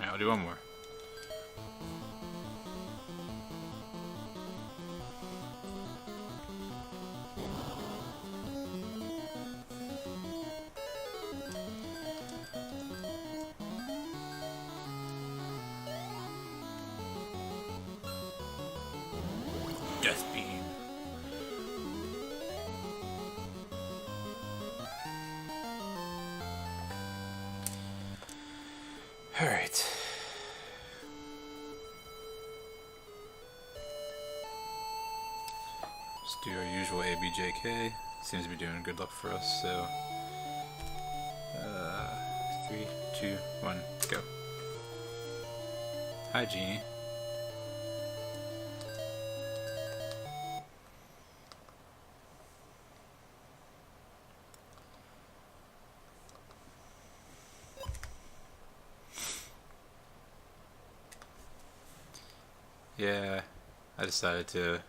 I'll do one more. Death Beam. Alright. Just do our usual ABJK. Seems to be doing good luck for us, so 3, 2, 1, go. Hi, Genie. Yeah, I decided to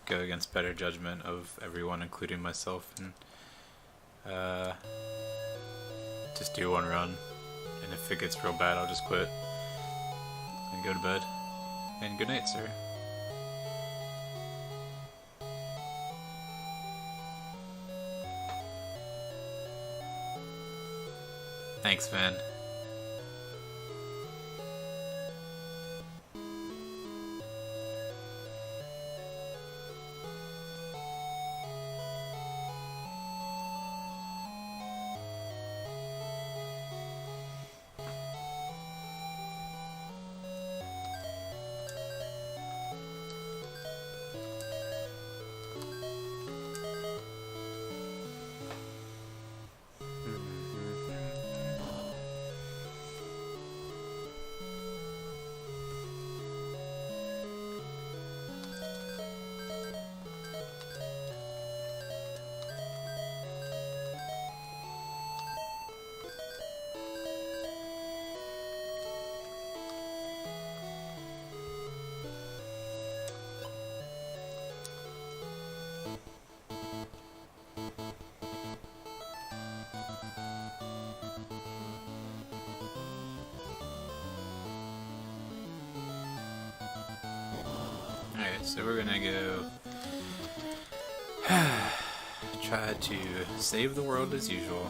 go against better judgment of everyone, including myself, and just do one run. And if it gets real bad, I'll just quit and go to bed. And good night, sir. Thanks, man. Alright, so we're gonna go try to save the world as usual.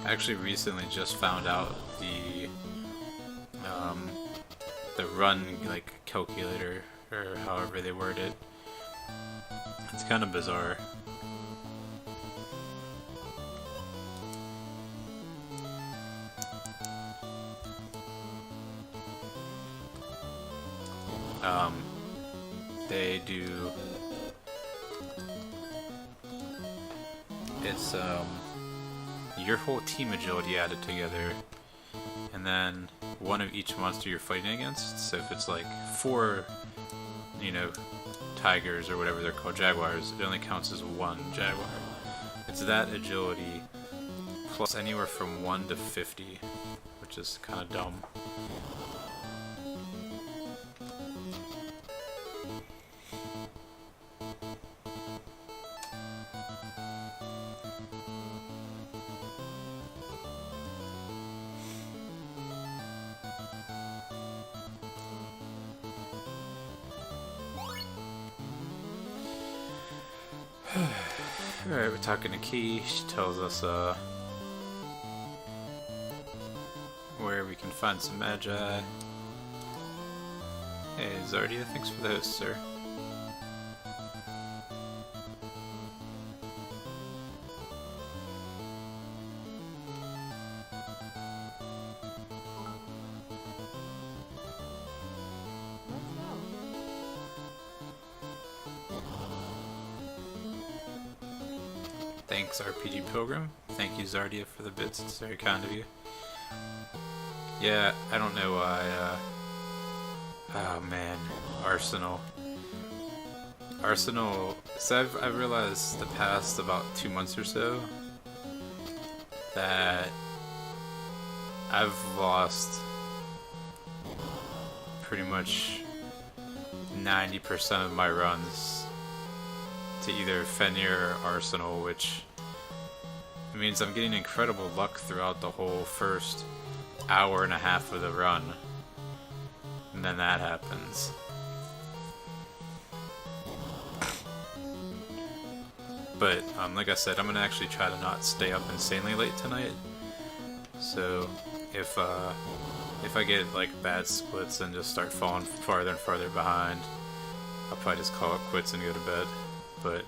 I actually recently just found out the run like calculator, or however they word it. It's kind of bizarre. They do. It's your whole team agility added together, and then one of each monster you're fighting against. So if it's like 4, tigers or whatever they're called, jaguars, it only counts as 1 jaguar. It's that agility plus anywhere from 1 to 50, which is kind of dumb. Alright, we're talking to Key. She tells us where we can find some magi. Hey, Zardia, thanks for the host, sir. Thanks, RPG Pilgrim. Thank you, Zardia, for the bits. It's very kind of you. Yeah, I don't know why, oh man, Arsenal. So I've realized the past about 2 months or so that I've lost pretty much 90% of my runs to either Fenrir or Arsenal, which means I'm getting incredible luck throughout the whole first hour and a half of the run, and then that happens. But like I said, I'm gonna actually try to not stay up insanely late tonight. So if I get like bad splits and just start falling farther and farther behind, I'll probably just call it quits and go to bed. But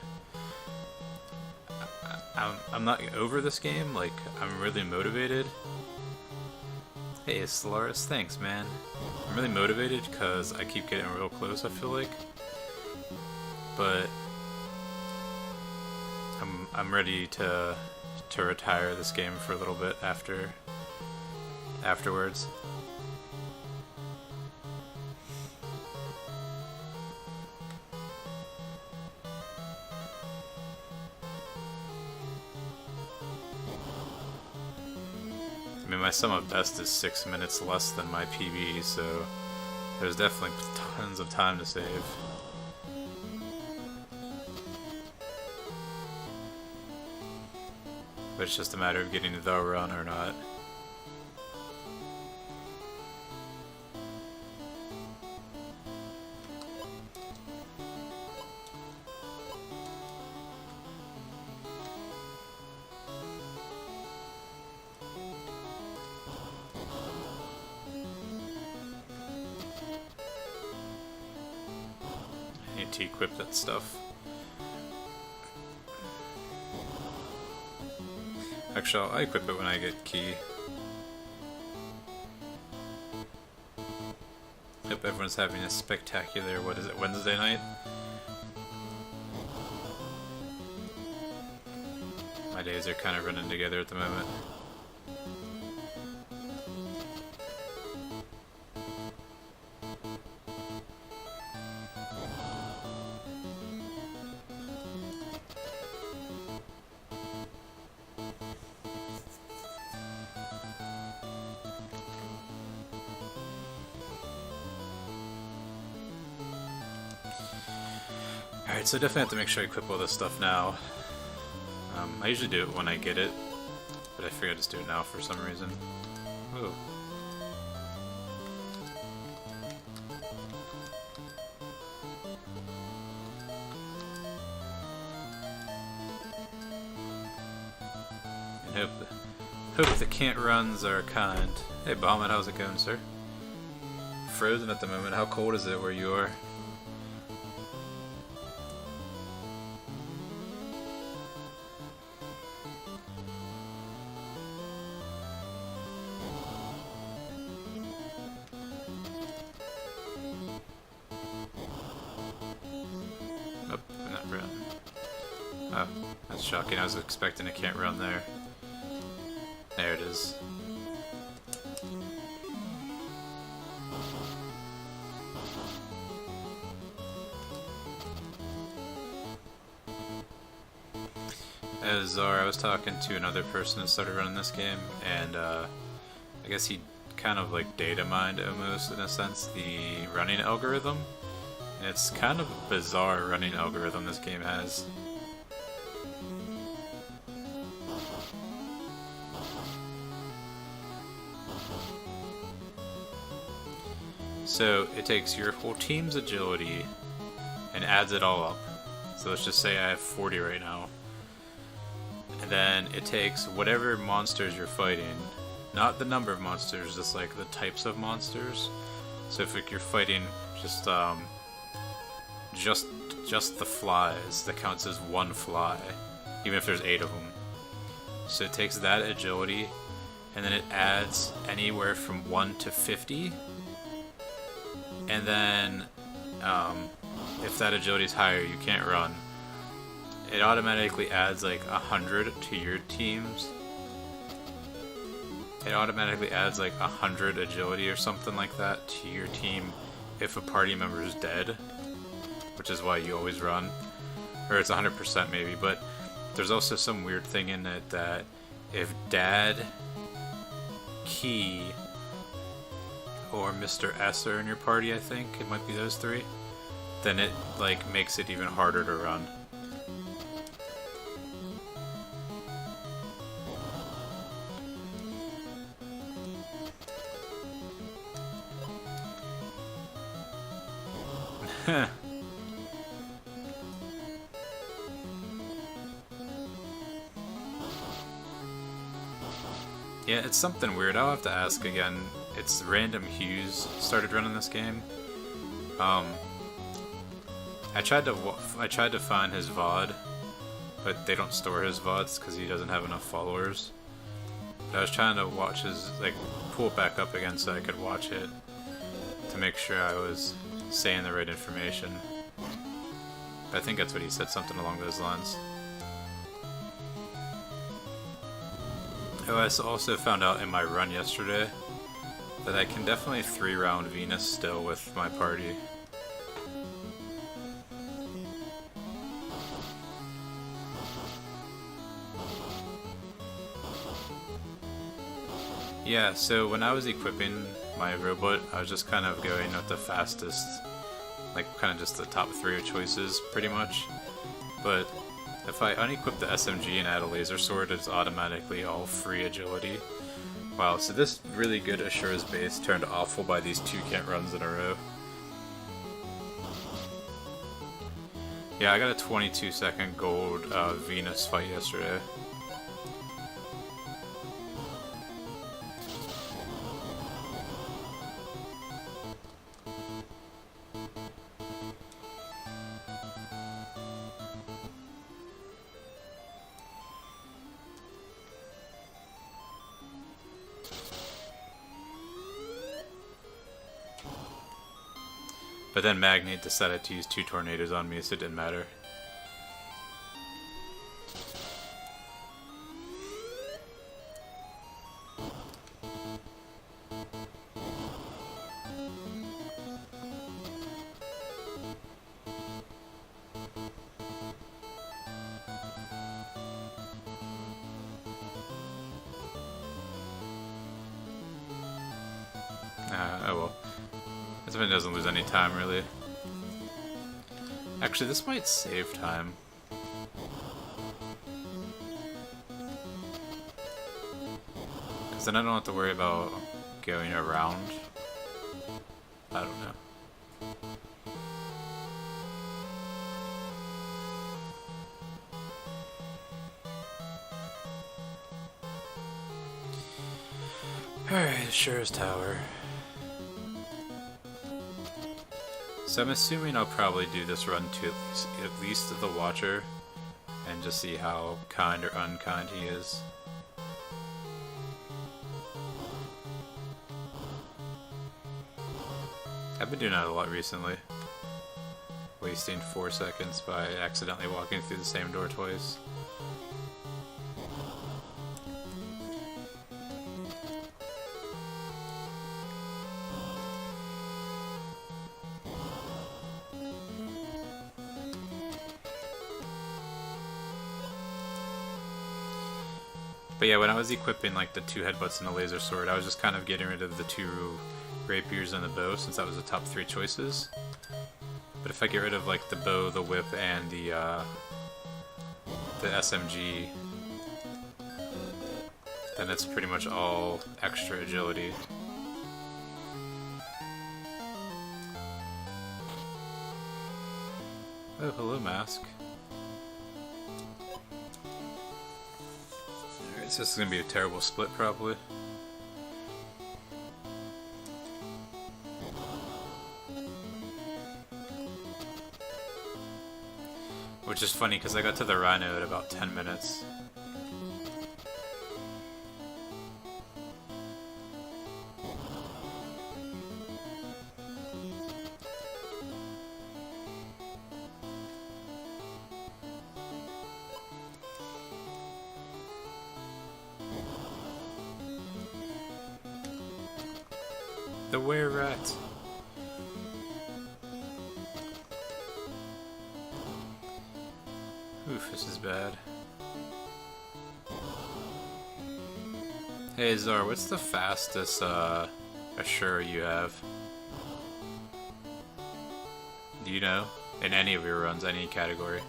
I'm not over this game. Like, I'm really motivated. Hey, Solaris, thanks, man. I'm really motivated because I keep getting real close, I feel like. But I'm ready to retire this game for a little bit afterwards. I mean, my sum of best is 6 minutes less than my PB, so there's definitely tons of time to save. But it's just a matter of getting the run or not. I need to equip that stuff. Actually, I'll equip it when I get key. Hope everyone's having a spectacular, what is it, Wednesday night? My days are kind of running together at the moment. Alright, so I definitely have to make sure I equip all this stuff now. I usually do it when I get it, but I figured I'd just do it now for some reason. Ooh. And hope the can't runs are kind. Hey Bombit, how's it going, sir? Frozen at the moment. How cold is it where you are? Oh, that's shocking. I was expecting a can't run there. There it is. As I was talking to another person that started running this game, and I guess he kind of like data mined almost in a sense the running algorithm. And it's kind of a bizarre running algorithm this game has. So it takes your whole team's agility and adds it all up. So let's just say I have 40 right now. And then it takes whatever monsters you're fighting, not the number of monsters, just like the types of monsters. So if like, you're fighting just the flies, that counts as one fly, even if there's 8 of them. So it takes that agility, and then it adds anywhere from 1 to 50. And then, if that agility is higher, you can't run. it automatically adds like 100 to your teams. It automatically adds like 100 agility or something like that to your team if a party member is dead, which is why you always run. Or it's 100% maybe, but there's also some weird thing in it that if Dad, Key, or Mr. S are in your party, I think it might be those three, then it like makes it even harder to run. Yeah, it's something weird. I'll have to ask again. It's Random Hughes started running this game. I tried to find his VOD, but they don't store his VODs because he doesn't have enough followers. But I was trying to watch his, like, pull it back up again so I could watch it to make sure I was saying the right information. I think that's what he said, something along those lines. Oh, I also found out in my run yesterday that I can definitely 3-round Venus still with my party. Yeah, so when I was equipping my robot, I was just kind of going with the fastest, like kind of just the top 3 choices, pretty much. But if I unequip the SMG and add a laser sword, it's automatically all free agility. Wow, so this really good Ashura's base turned awful by these 2 can't runs in a row. Yeah, I got a 22-second gold Venus fight yesterday. But then Magnate decided to use 2 tornadoes on me, so it didn't matter. Oh well. This one doesn't lose any time, really. Actually, this might save time. Because then I don't have to worry about going around. I don't know. Alright, Ashura's Tower. So I'm assuming I'll probably do this run to at least the Watcher, and just see how kind or unkind he is. I've been doing that a lot recently. Wasting 4 seconds by accidentally walking through the same door twice. But yeah, when I was equipping like the 2 headbutts and the laser sword, I was just kind of getting rid of the 2 rapiers and the bow, since that was the top 3 choices. But if I get rid of like the bow, the whip, and the SMG, then it's pretty much all extra agility. Oh, hello, Mask. Alright, so this is gonna be a terrible split, probably. Which is funny, because I got to the Rhino at about 10 minutes. The were-rat. Oof, this is bad. Hey Zar, what's the fastest Assure you have? Do you know? In any of your runs, any category?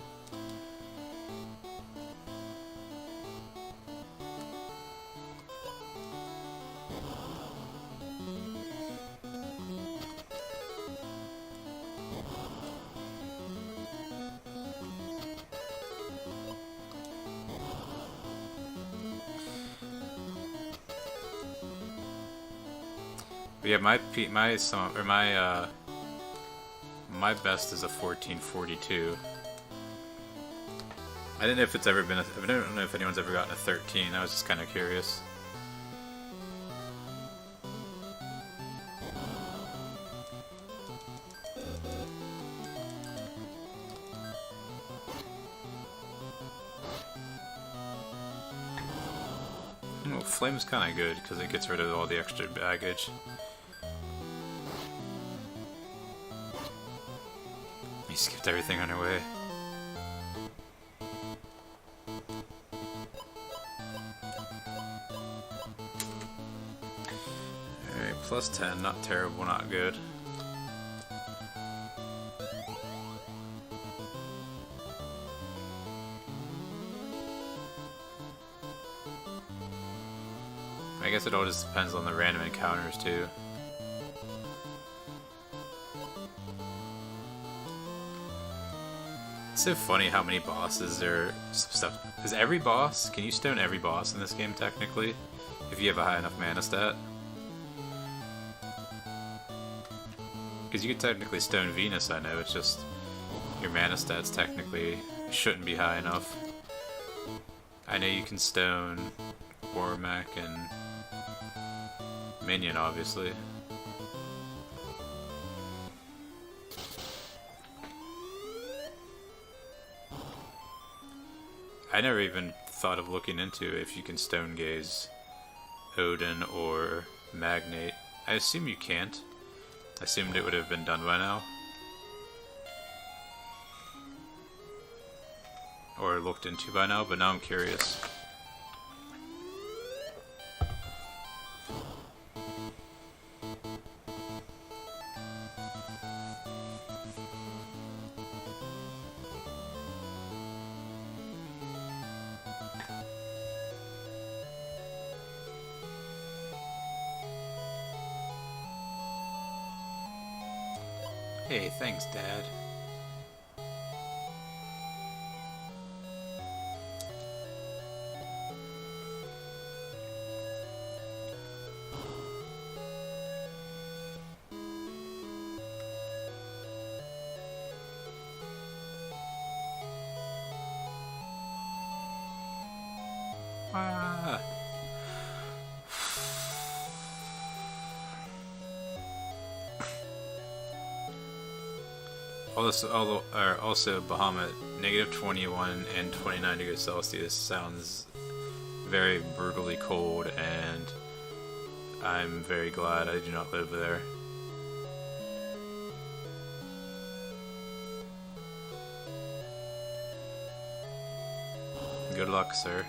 But yeah, my best is a 1442. I didn't know if it's ever been. I don't know if anyone's ever gotten a 13. I was just kind of curious. Oh, Flame's kind of good because it gets rid of all the extra baggage. We skipped everything on our way. Alright, plus 10, not terrible, not good. I guess it all just depends on the random encounters too. It's so funny how many bosses there stuff. Is every boss? Can you stone every boss in this game technically? If you have a high enough mana stat? Because you could technically stone Venus, I know, it's just your mana stats technically shouldn't be high enough. I know you can stone Bormac and Minion, obviously. I never even thought of looking into if you can stone gaze Odin or Magnate. I assume you can't. I assumed it would have been done by now. Or looked into by now, but now I'm curious. Hey, thanks, Dad. Ah. Also, Bahamut, -21 and 29 degrees Celsius sounds very brutally cold, and I'm very glad I do not live there. Good luck, sir.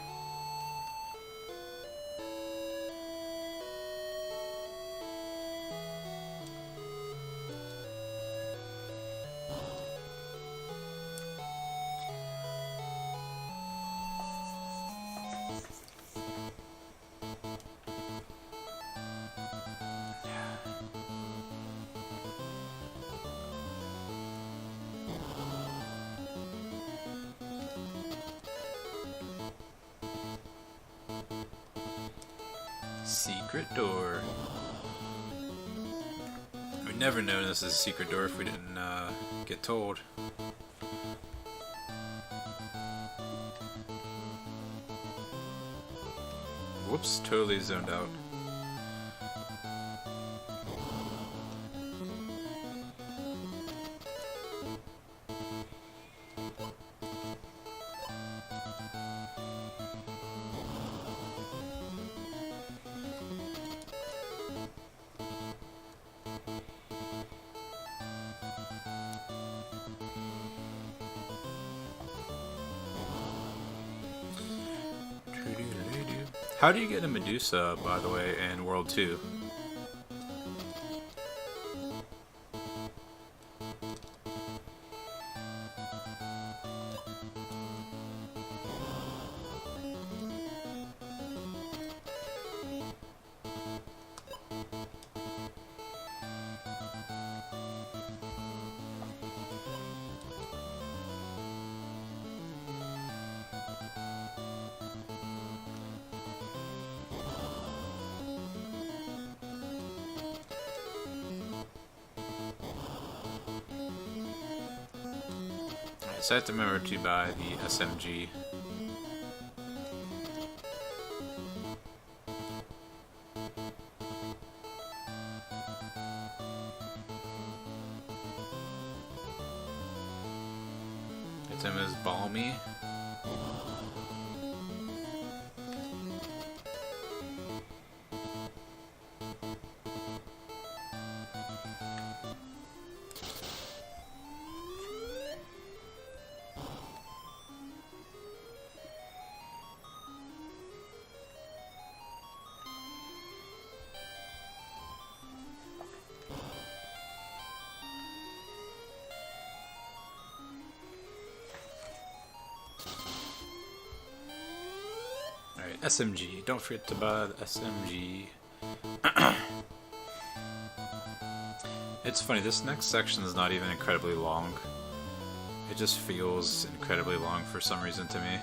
Secret door. We'd never known this is a secret door if we didn't get told. Whoops, totally zoned out. How do you get a Medusa, by the way, in World 2? So I have to remember to buy the SMG. Item is balmy. Alright, SMG. Don't forget to buy the SMG. It's funny, this next section is not even incredibly long. It just feels incredibly long for some reason to me.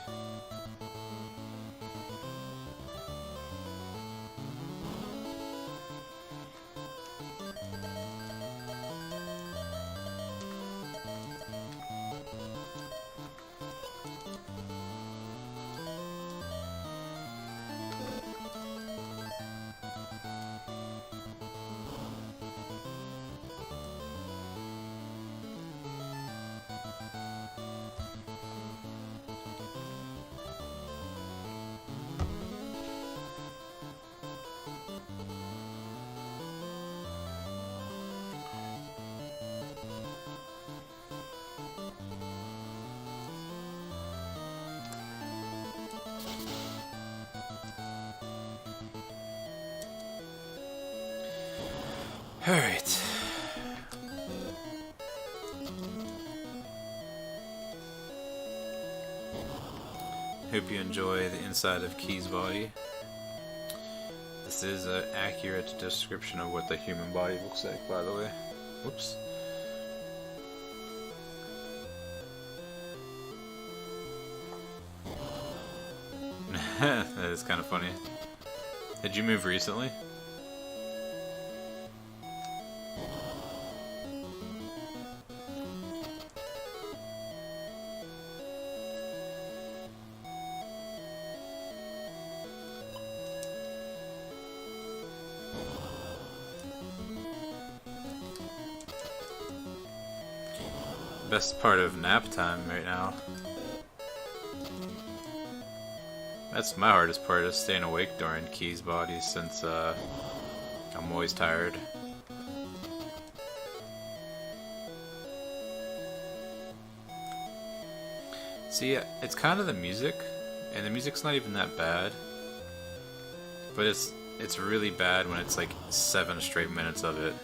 Alright. Hope you enjoy the inside of Key's body. This is an accurate description of what the human body looks like, by the way. Whoops. That is kind of funny. Did you move recently? Best part of nap time right now. That's my hardest part, is staying awake during Key's body, since I'm always tired. See, it's kind of the music, and the music's not even that bad, but it's really bad when it's like 7 straight minutes of it.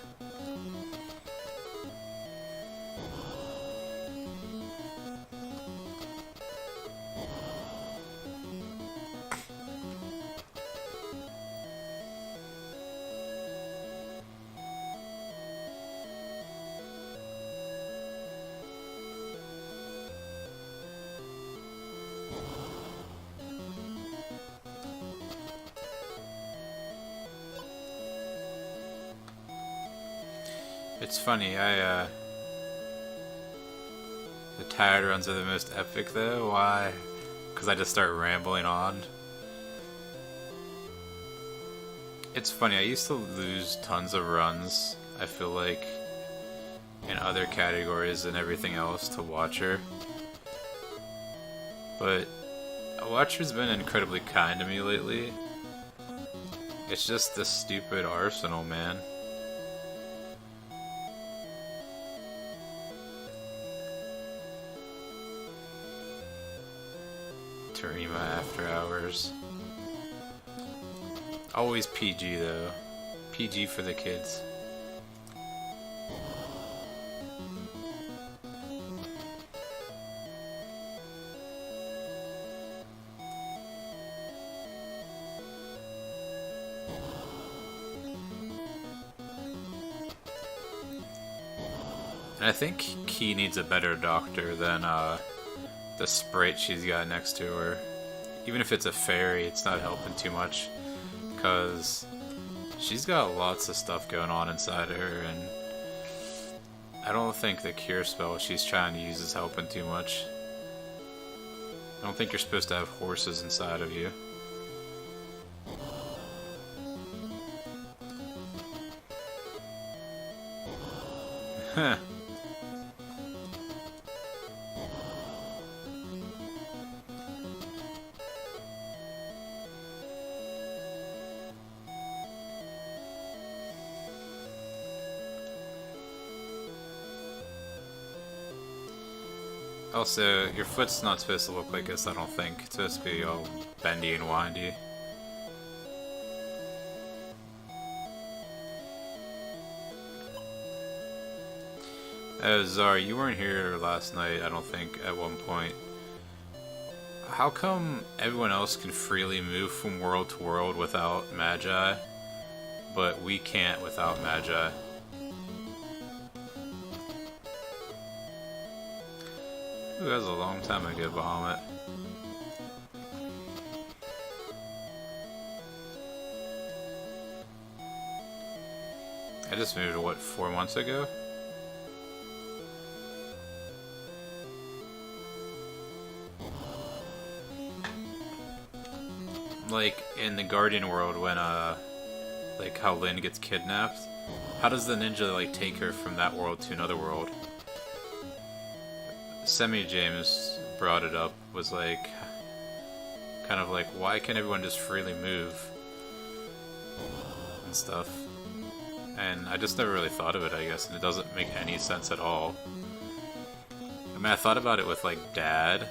It's funny, the tired runs are the most epic though. Why? Because I just start rambling on. It's funny, I used to lose tons of runs, I feel like, in other categories and everything else to Watcher. But Watcher's been incredibly kind to me lately. It's just this stupid arsenal, man. Tarima After Hours. Always PG though. PG for the kids. And I think Key needs a better doctor than the sprite she's got next to her. Even if it's a fairy, it's not helping too much. Because she's got lots of stuff going on inside of her, and I don't think the cure spell she's trying to use is helping too much. I don't think you're supposed to have horses inside of you. Huh. Also, your foot's not supposed to look like this, I don't think. It's supposed to be all bendy and windy. Zara, you weren't here last night, I don't think, at one point. How come everyone else can freely move from world to world without Magi, but we can't without Magi? Ooh, that was a long time ago, Bahamut. I just moved, what, 4 months ago? Like, in the Guardian world, when, like, how Lynn gets kidnapped, how does the ninja, like, take her from that world to another world? Semi-James brought it up, was like, kind of like, why can't everyone just freely move? And stuff. And I just never really thought of it, I guess, and it doesn't make any sense at all. I mean, I thought about it with, like, Dad,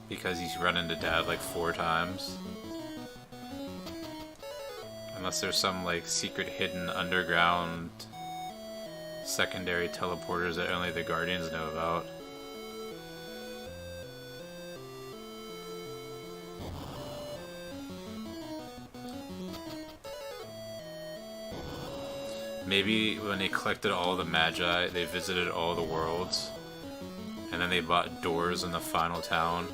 because he's run into Dad, like, 4 times. Unless there's some, like, secret hidden underground secondary teleporters that only the Guardians know about. Maybe when they collected all the Magi, they visited all the worlds, and then they bought doors in the final town.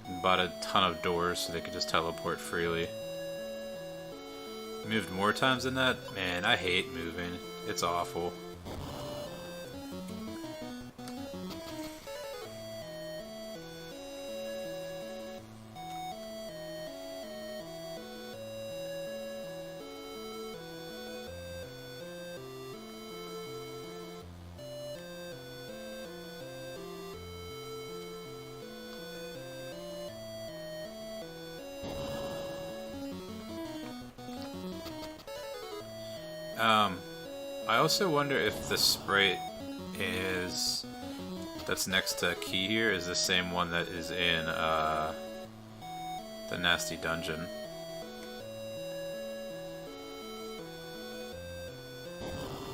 And bought a ton of doors so they could just teleport freely. Moved more times than that? Man, I hate moving. It's awful. I also wonder if the sprite that's next to Key here is the same one that is in the nasty dungeon.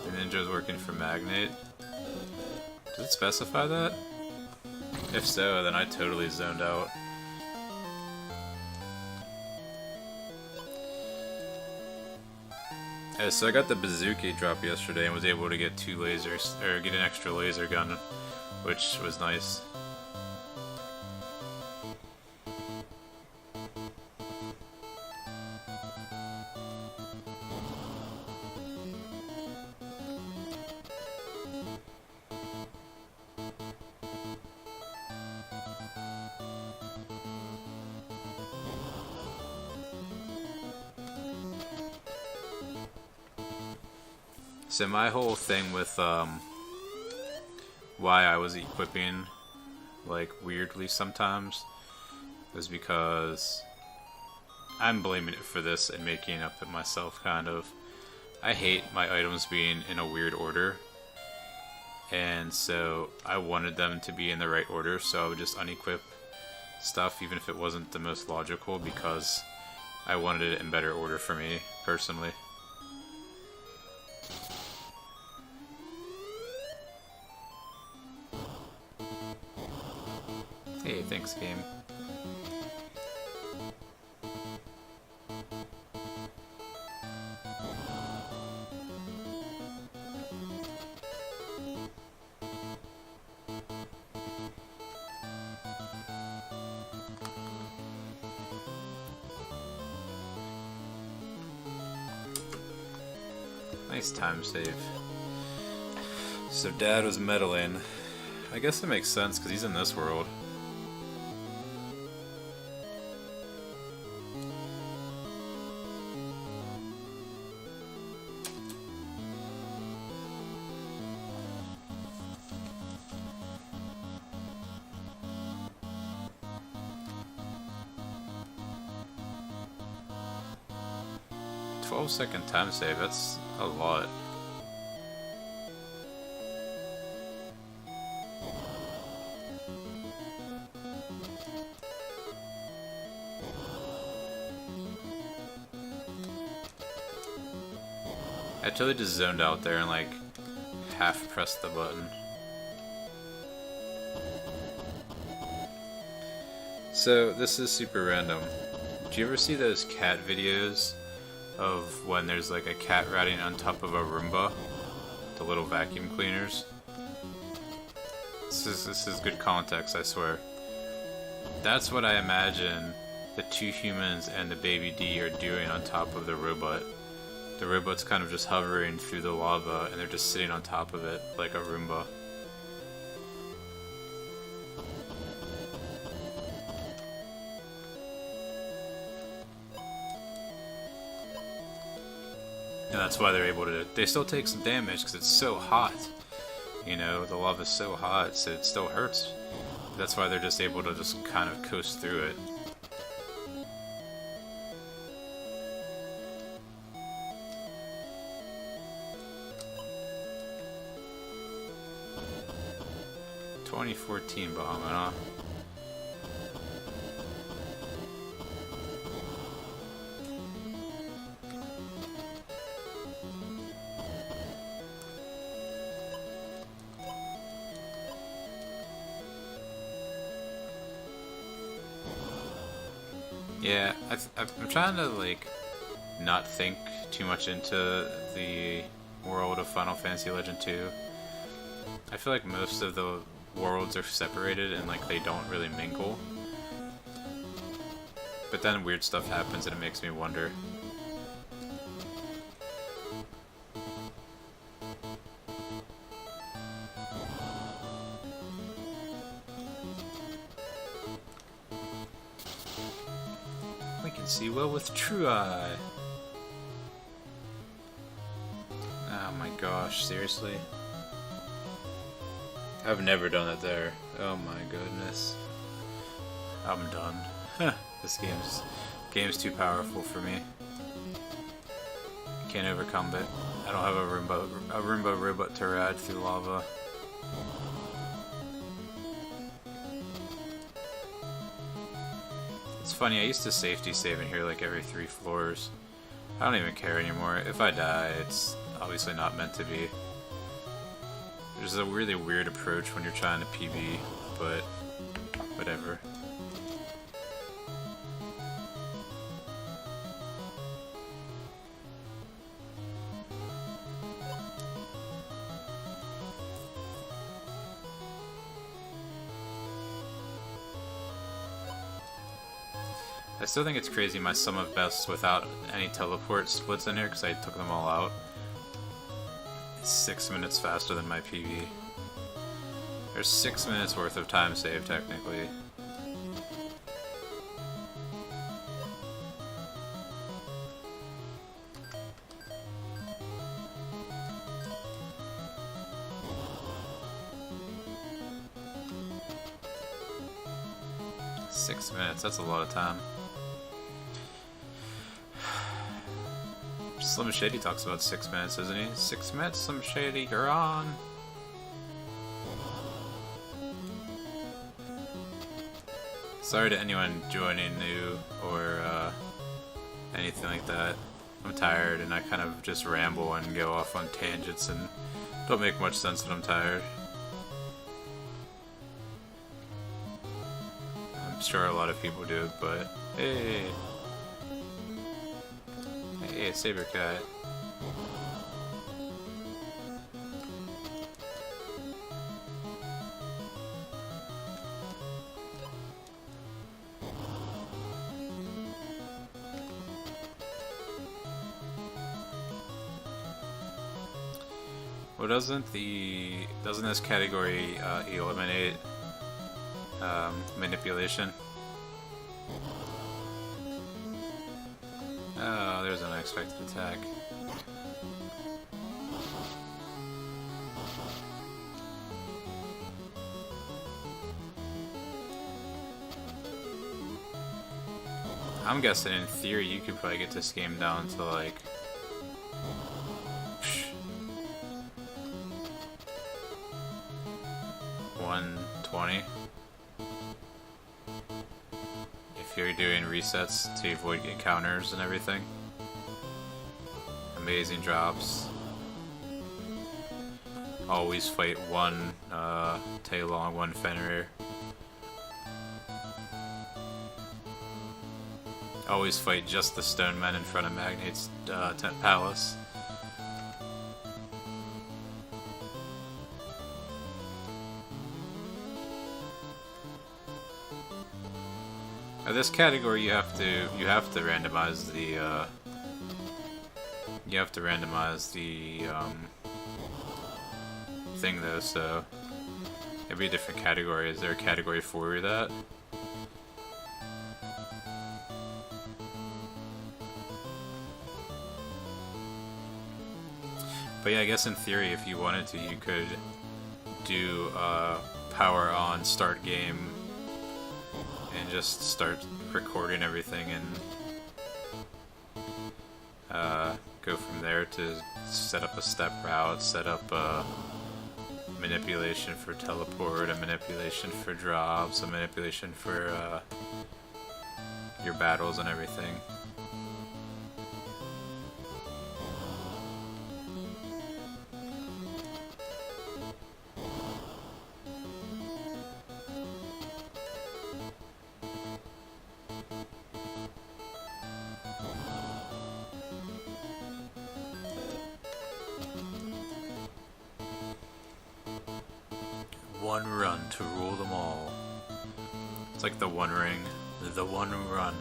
The ninja's working for Magnate. Does it specify that? If so, then I totally zoned out. So I got the bazooka drop yesterday and was able to get 2 lasers, or get an extra laser gun, which was nice. So my whole thing with why I was equipping like weirdly sometimes was because I'm blaming it for this and making it up myself, kind of. I hate my items being in a weird order, and so I wanted them to be in the right order, so I would just unequip stuff, even if it wasn't the most logical, because I wanted it in better order for me, personally. Hey, thanks, game. Nice time save. So Dad was meddling. I guess that makes sense because he's in this world. Second time save, that's a lot. I totally just zoned out there and like half pressed the button. So this is super random. Do you ever see those cat videos of when there's like a cat riding on top of a Roomba, the little vacuum cleaners? This is good context, I swear. That's what I imagine the two humans and the baby D are doing on top of the robot. The robot's kind of just hovering through the lava and they're just sitting on top of it like a Roomba. And that's why they're able to... They still take some damage because it's so hot. You know, the lava's so hot, so it still hurts. That's why they're just able to just kind of coast through it. $2014 Bahamut, huh? Yeah, I'm trying to like not think too much into the world of Final Fantasy Legend 2. I feel like most of the worlds are separated and like they don't really mingle. But then weird stuff happens and it makes me wonder. See well with true eye. Oh my gosh, seriously? I've never done it there. Oh my goodness. I'm done. This game's too powerful for me. Can't overcome it. I don't have a Roomba robot to ride through lava. It's funny, I used to safety save in here like every 3 floors. I don't even care anymore. If I die, it's obviously not meant to be. There's a really weird approach when you're trying to PB, but whatever. I still think it's crazy my sum of bests without any teleport splits in here because I took them all out. It's 6 minutes faster than my PB. There's 6 minutes worth of time saved technically. Six minutes, that's a lot of time. Slim Shady talks about 6 minutes, doesn't he? 6 minutes, Slim Shady, you're on. Sorry to anyone joining new or anything like that. I'm tired and I kind of just ramble and go off on tangents and don't make much sense when I'm tired. I'm sure a lot of people do, but hey. Hey, Saber Cat. Well, doesn't this category eliminate manipulation? Oh, there's an unexpected attack. I'm guessing in theory you could probably get this game down to like 120 if you're doing resets to avoid encounters and everything. Amazing drops. Always fight one Tailong, one Fenrir. Always fight just the stone men in front of Magnate's tent palace. This category you have to randomize the thing though, so it'd be a different category. Is there a category for that? But yeah, I guess in theory, if you wanted to, you could do power on start game and just start recording everything and go from there to set up a step route, set up a manipulation for teleport, a manipulation for drops, a manipulation for your battles and everything. One run to rule them all. It's like the One Ring, the One Run.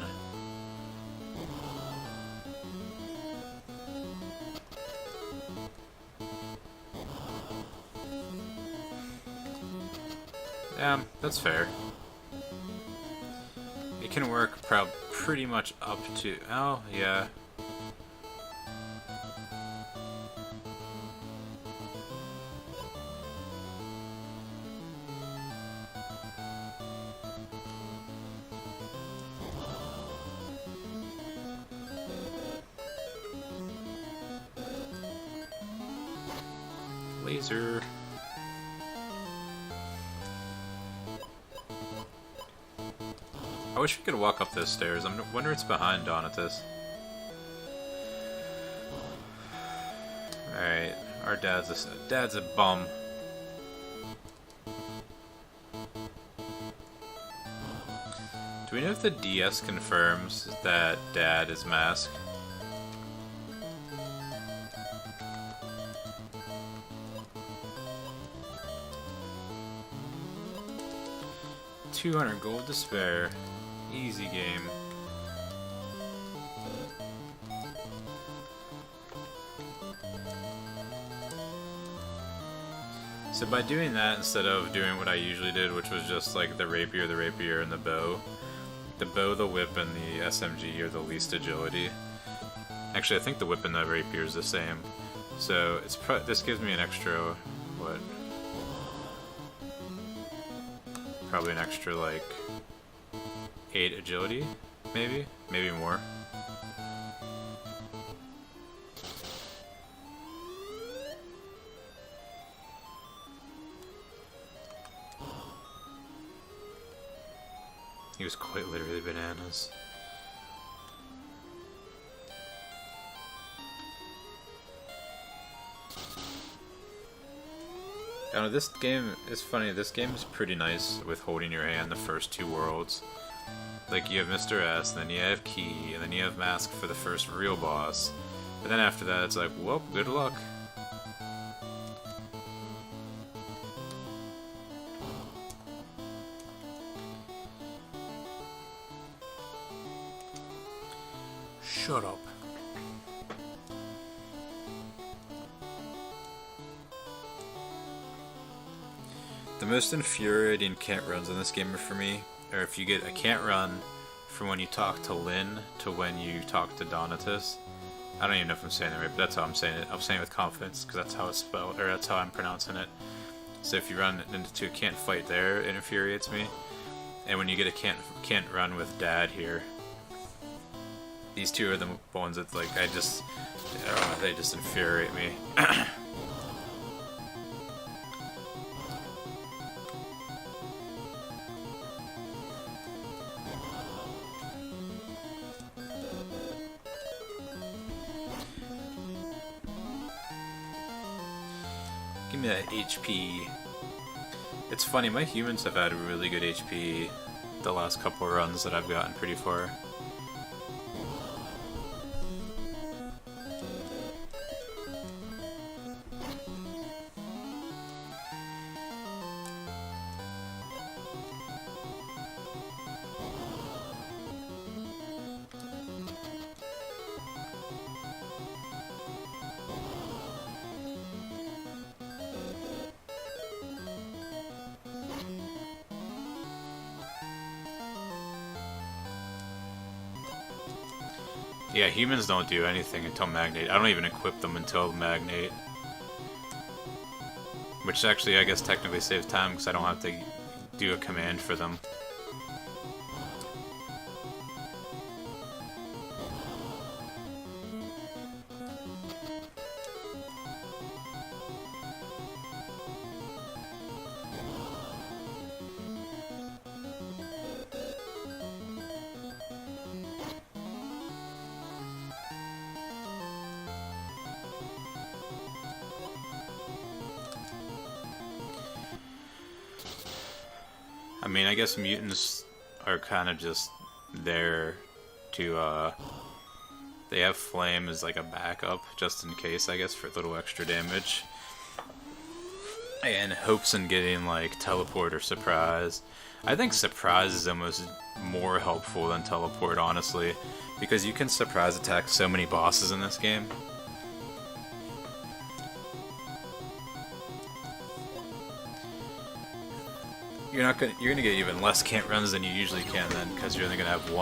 Yeah, that's fair. It can work pretty much up to... Oh, yeah. Laser. I wish we could walk up those stairs. I wonder what's behind Dawn at this. Alright, our dad's a bum. Do we know if the DS confirms that Dad is masked? $200 gold to spare. Easy game. So by doing that, instead of doing what I usually did, which was just like the rapier, and the bow, the whip, and the SMG are the least agility. Actually, I think the whip and the rapier is the same. So it's this gives me an extra, what? Probably an extra like 8 agility, maybe more. He was quite literally bananas. I don't know, this game is funny. This game is pretty nice with holding your hand the first two worlds. Like, you have Mr. S, and then you have Key, and then you have Mask for the first real boss. And then after that, it's like, well, good luck. Shut up. The most infuriating can't runs in this game are for me, or if you get a can't run from when you talk to Lynn to when you talk to Donatus. I don't even know if I'm saying it right, but that's how I'm saying it. I'm saying it with confidence because that's how it's spelled, or that's how I'm pronouncing it. So if you run into a can't fight there, it infuriates me. And when you get a can't run with Dad here, these two are the ones that, like, I don't know, they just infuriate me. Give me that HP. It's funny, my humans have had really good HP the last couple of runs that I've gotten pretty far. Yeah, humans don't do anything until Magnate. I don't even equip them until Magnate. Which actually, I guess, technically saves time because I don't have to do a command for them. I mean, I guess mutants are kind of just there to, they have flame as like a backup, just in case, I guess, for a little extra damage. And hopes in getting, like, teleport or surprise. I think surprise is almost more helpful than teleport, honestly, because you can surprise attack so many bosses in this game. You're gonna get even less can't runs than you usually can then, because you're only gonna have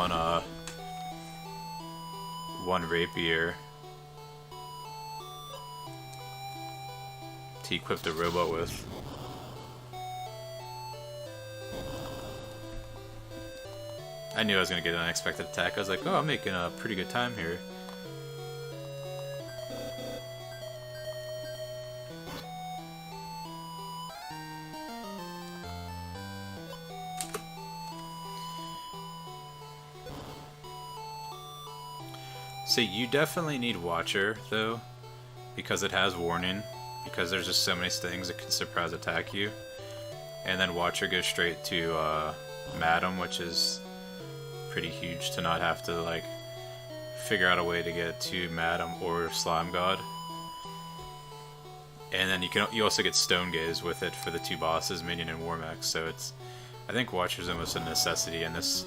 one rapier to equip the robot with. I knew I was gonna get an unexpected attack. I was like, oh, I'm making a pretty good time here. So you definitely need Watcher, though, because it has warning, because there's just so many things that can surprise attack you. And then Watcher goes straight to Madam, which is pretty huge to not have to, like, figure out a way to get to Madam or Slime God. And then you also get Stone Gaze with it for the two bosses, Minion and Warmax, so it's, I think Watcher's almost a necessity in this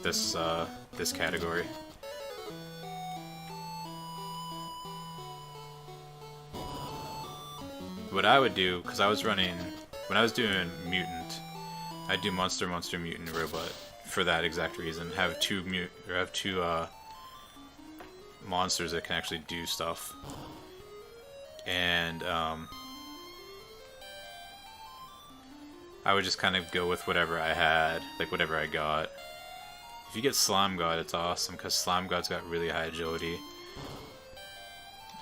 category. What I would do, because I was running, when I was doing Mutant, I'd do Monster, Mutant, Robot for that exact reason. Have two monsters that can actually do stuff. And I would just kind of go with whatever I had, like whatever I got. If you get Slime God, it's awesome, because Slime God's got really high agility.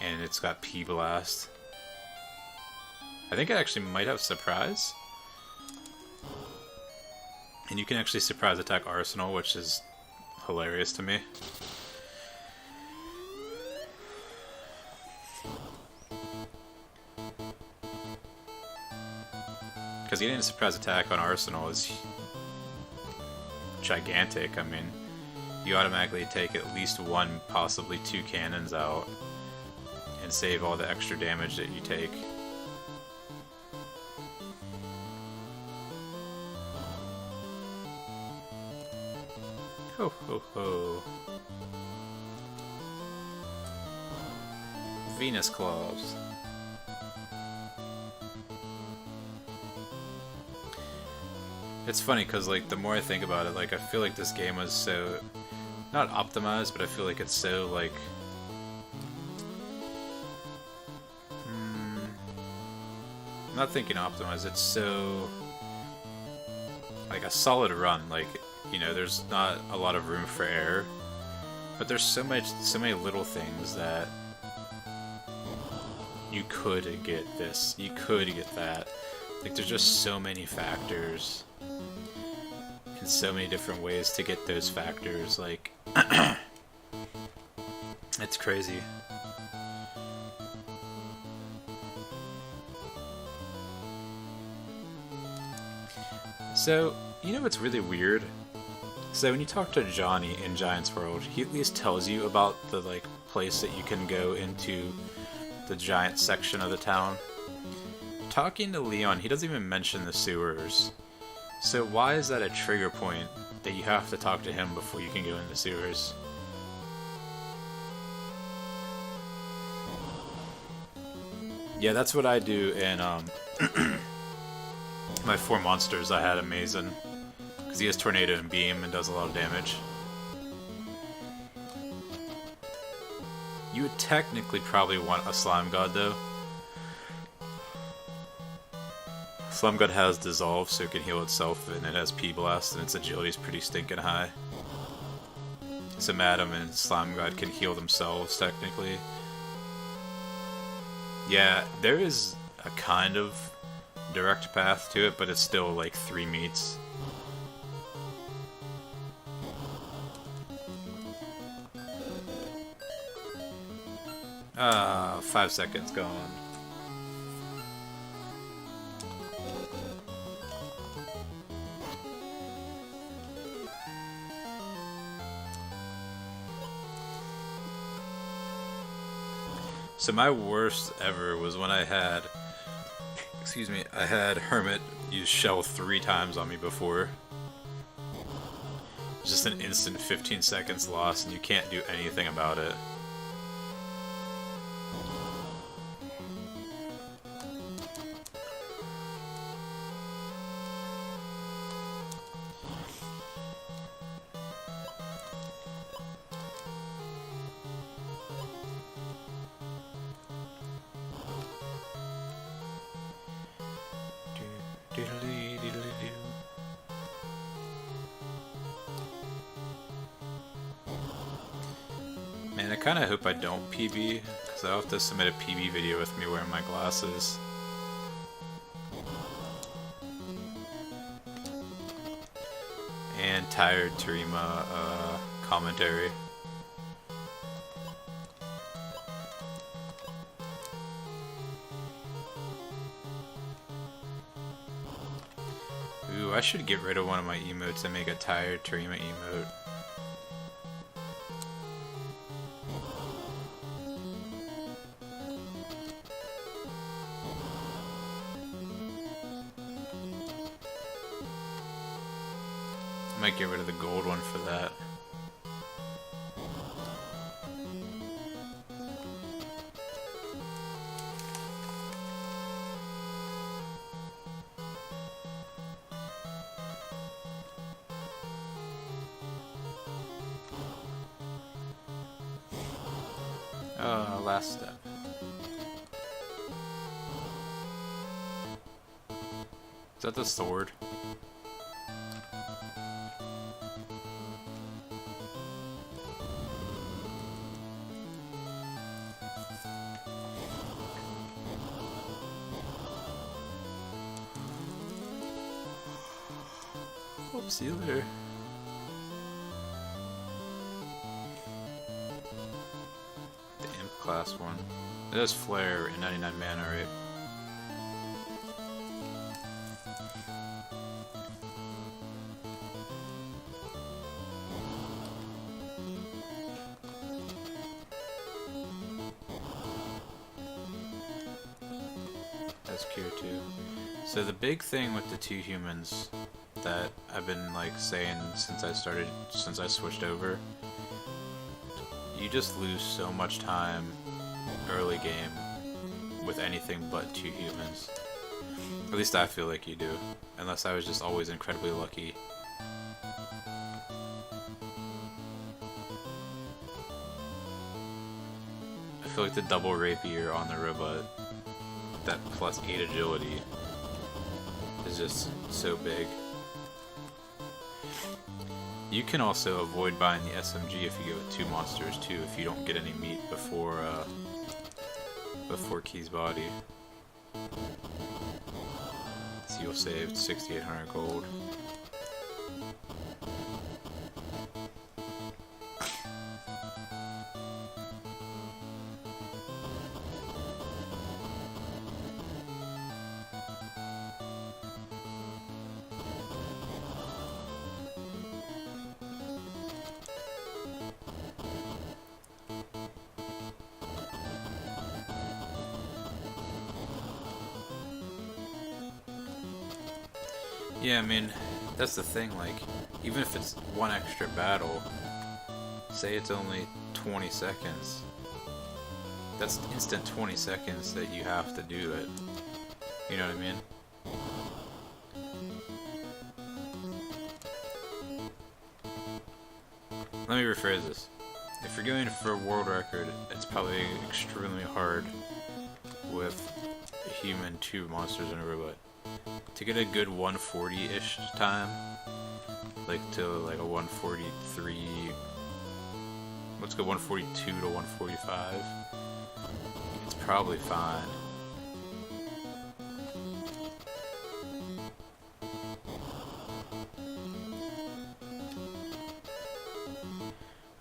And it's got P-Blast. I think it actually might have Surprise. And you can actually surprise attack Arsenal, which is hilarious to me. Because getting a surprise attack on Arsenal is gigantic. I mean, you automatically take at least one, possibly two cannons out and save all the extra damage that you take. Ho ho ho. Venus claws. It's funny because, like, the more I think about it, like, I feel like this game was so, not optimized, but I feel like it's so, like, I'm not thinking optimized, it's so, like, a solid run. Like, you know, there's not a lot of room for error, but there's so many little things that you could get this, you could get that. Like, there's just so many factors and so many different ways to get those factors. Like, it's crazy. So, you know what's really weird? So when you talk to Johnny in Giant's World, he at least tells you about the, like, place that you can go into the giant section of the town. Talking to Leon, he doesn't even mention the sewers. So why is that a trigger point that you have to talk to him before you can go in the sewers? Yeah, that's what I do in my 4 monsters I had Amazing. Because he has Tornado and Beam and does a lot of damage. You would technically probably want a Slime God though. Slime God has Dissolve, so it can heal itself, and it has P-Blast, and its agility is pretty stinking high. So Madam and Slime God can heal themselves, technically. Yeah, there is a kind of direct path to it, but it's still like 3 meets. Ah, 5 seconds gone. So my worst ever was when I had, I had Hermit use Shell 3 times on me before. Just an instant 15 seconds loss and you can't do anything about it. Man, I kind of hope I don't PB, because I'll have to submit a PB video with me wearing my glasses. And tired Terima commentary. Ooh, I should get rid of one of my emotes and make a tired Terima emote. I might get rid of the gold one for that. Last step. Is that the sword? Well, see you later. The Imp class one. It does flare and 99 mana, right? That's cure too. So the big thing with the 2 humans that I've been like saying since I switched over, you just lose so much time early game with anything but 2 humans. At least I feel like you do, unless I was just always incredibly lucky. I feel like the double rapier on the robot, that plus 8 agility, is just so big. You can also avoid buying the SMG if you go with 2 monsters too, if you don't get any meat before Key's body. So you'll save 6,800 gold. Yeah, I mean, that's the thing, like, even if it's 1 extra battle, say it's only 20 seconds, that's instant 20 seconds that you have to do it. You know what I mean? Let me rephrase this. If you're going for a world record, it's probably extremely hard with a human, 2 monsters, and a robot. To get a good 140-ish time, like to like a 143, let's go 142 to 145, it's probably fine.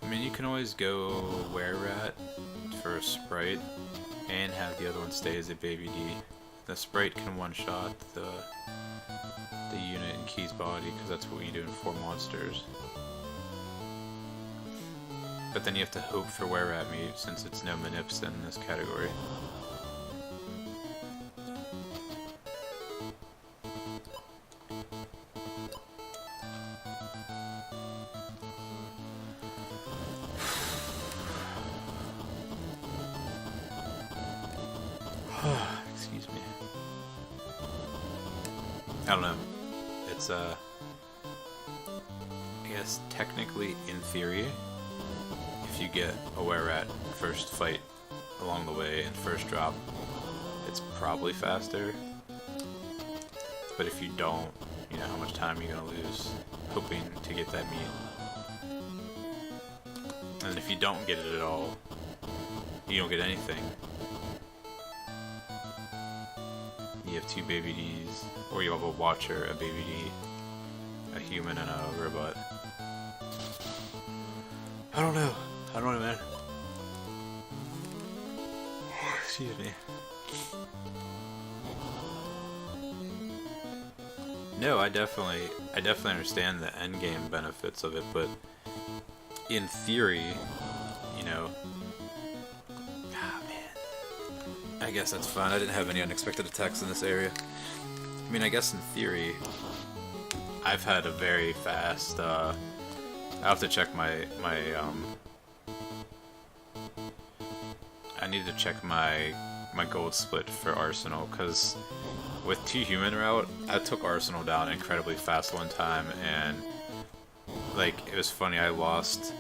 I mean, you can always go Were-Rat for a Sprite and have the other one stay as a Baby D. The Sprite can one-shot the unit in Key's body, because that's what you do in 4 monsters. But then you have to hope for Were-Rat meat, since it's no manips in this category. Excuse me. I don't know. It's I guess technically, in theory, if you get a Were-Rat first fight along the way and first drop, it's probably faster. But if you don't, you know how much time you're gonna lose hoping to get that meat. And if you don't get it at all, you don't get anything. You have 2 Baby Ds, or you have a Watcher, a Baby D, a human, and a robot. I don't know, man. Excuse me. No, I definitely understand the endgame benefits of it, but in theory, you know, I guess that's fine. I didn't have any unexpected attacks in this area. I mean, I guess in theory, I've had a very fast, I have to check I need to check my gold split for Arsenal, because with 2 human route, I took Arsenal down incredibly fast one time, and, like, it was funny, I lost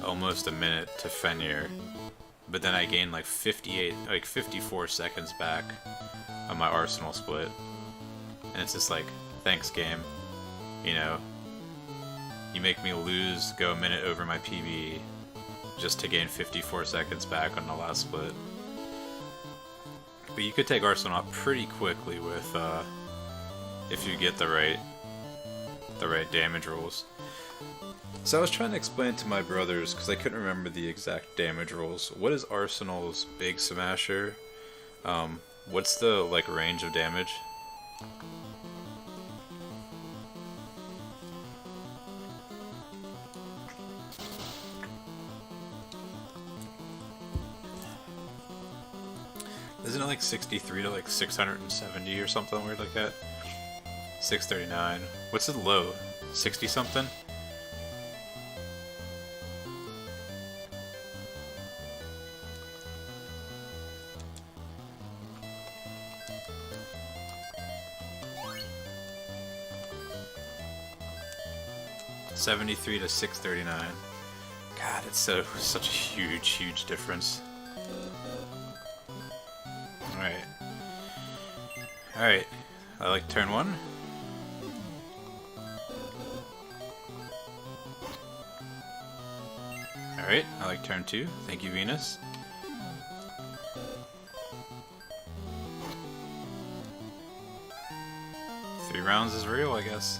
almost a minute to Fenrir. But then I gained like 54 seconds back on my Arsenal split. And it's just like, thanks game. You know, you make me go a minute over my PB just to gain 54 seconds back on the last split. But you could take Arsenal out pretty quickly with, if you get the right the right damage rules. So I was trying to explain it to my brothers because I couldn't remember the exact damage rules. What is Arsenal's Big Smasher? What's the like range of damage? Isn't it like 63 to like 670 or something weird like that? 639. What's the low? 60 something? $73 to $639. God, it's such a huge difference. Alright, I like turn 1. Alright, I like turn 2. Thank you, Venus. Three rounds is real, I guess.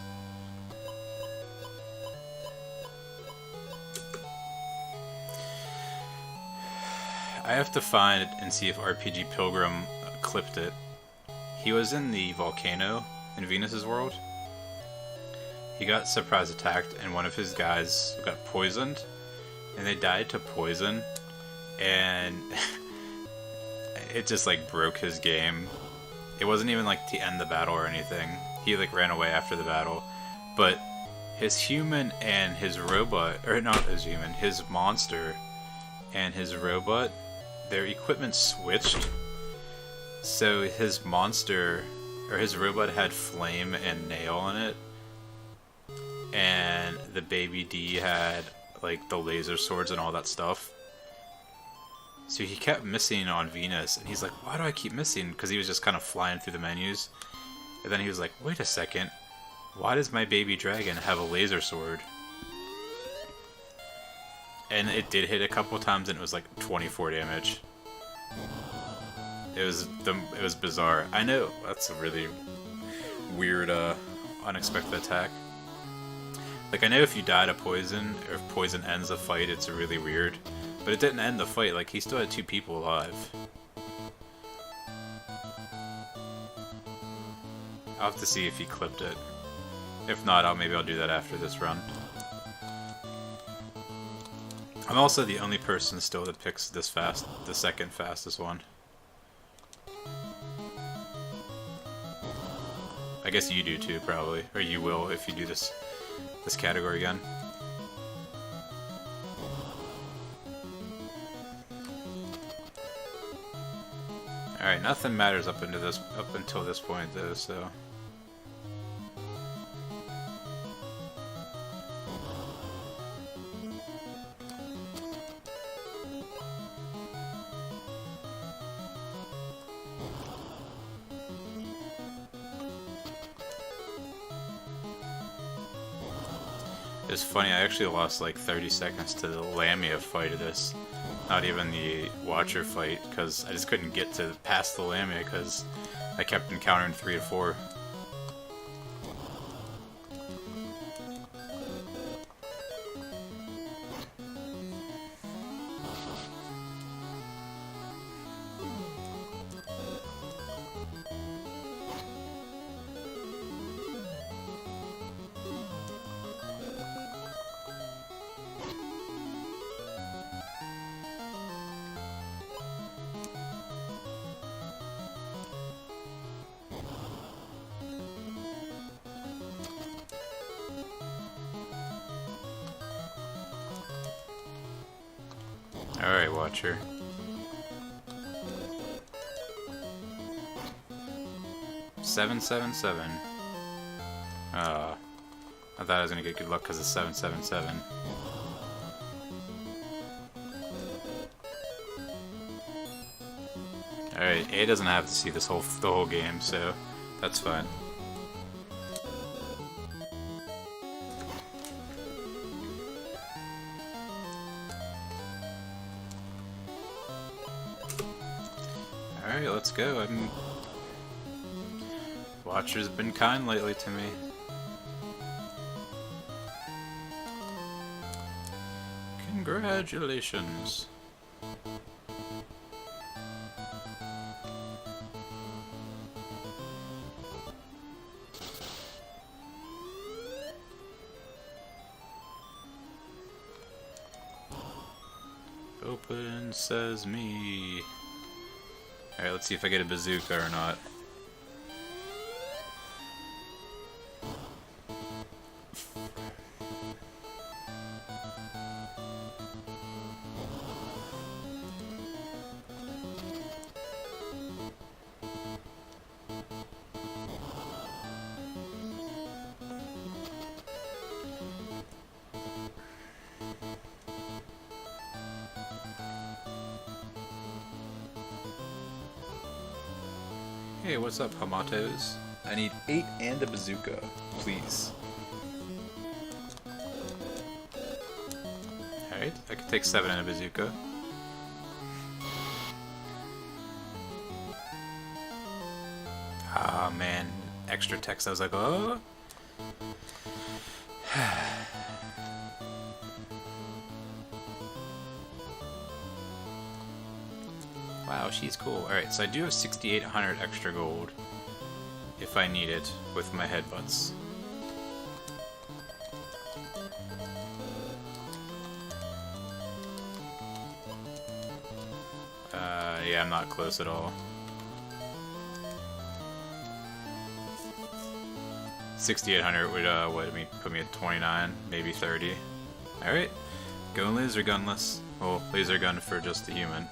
I have to find and see if RPG Pilgrim clipped it. He was in the volcano in Venus's world. He got surprise attacked and one of his guys got poisoned and they died to poison, and it just like broke his game. It wasn't even like to end the battle or anything. He like ran away after the battle, but his human and his robot, or not his human, his monster and his robot, their equipment switched. So his monster, or his robot, had flame and nail in it, and the baby D had like the laser swords and all that stuff. So he kept missing on Venus, and he's like, why do I keep missing? Because he was just kind of flying through the menus. And then he was like, wait a second, why does my baby dragon have a laser sword? And it did hit a couple times, and it was like 24 damage. It was bizarre. I know, that's a really weird, unexpected attack. Like, I know if you die to poison, or if poison ends the fight, it's really weird. But it didn't end the fight, like, he still had 2 people alive. I'll have to see if he clipped it. If not, maybe I'll do that after this run. I'm also the only person still that picks this fast, the second fastest one. I guess you do too, probably. Or you will if you do this category again. Alright, nothing matters up until this point though, so. It's funny, I actually lost like 30 seconds to the Lamia fight of this. Not even the Watcher fight, because I just couldn't get past the Lamia because I kept encountering 3 to 4. Alright, Watcher. $777. I thought I was gonna get good luck because it's 777. Alright, A doesn't have to see the whole game, so that's fine. Alright, let's go. Watcher's been kind lately to me. Congratulations. Open sesame. Alright, let's see if I get a bazooka or not. Hey, what's up, Hamatos? I need 8 and a bazooka, please. Alright, I can take 7 and a bazooka. Ah, man. Extra text, I was like, oh. Wow, she's cool. Alright, so I do have 6,800 extra gold if I need it with my headbutts. Yeah, I'm not close at all. 6,800 would put me at 29, maybe 30. Alright, going laser gunless. Well, laser gun for just the human.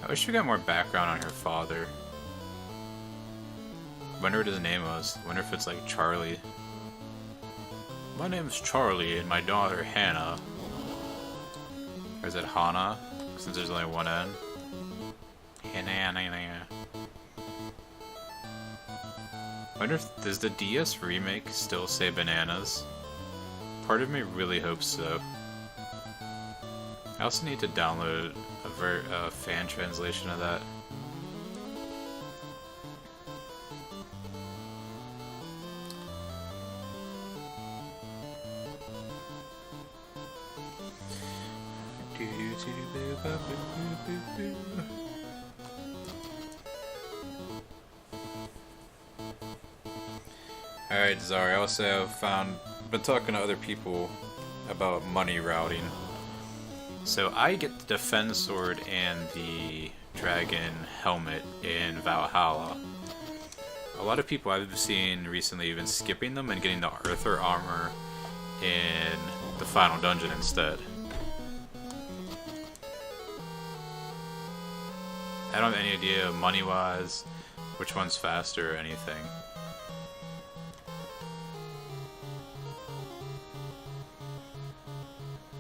I wish we got more background on her father. Wonder what his name was. Wonder if it's like Charlie. My name's Charlie and my daughter Hannah. Or is it Hannah? Since there's only one N. Hannah. Wonder if does the DS remake still say bananas? Part of me really hopes so. I also need to download a fan translation of that. Alright, Zara, I also been talking to other people about money routing. So I get the defense sword and the dragon helmet in Valhalla. A lot of people I've seen recently have been skipping them and getting the Arthur armor in the final dungeon instead. I don't have any idea money-wise which one's faster or anything.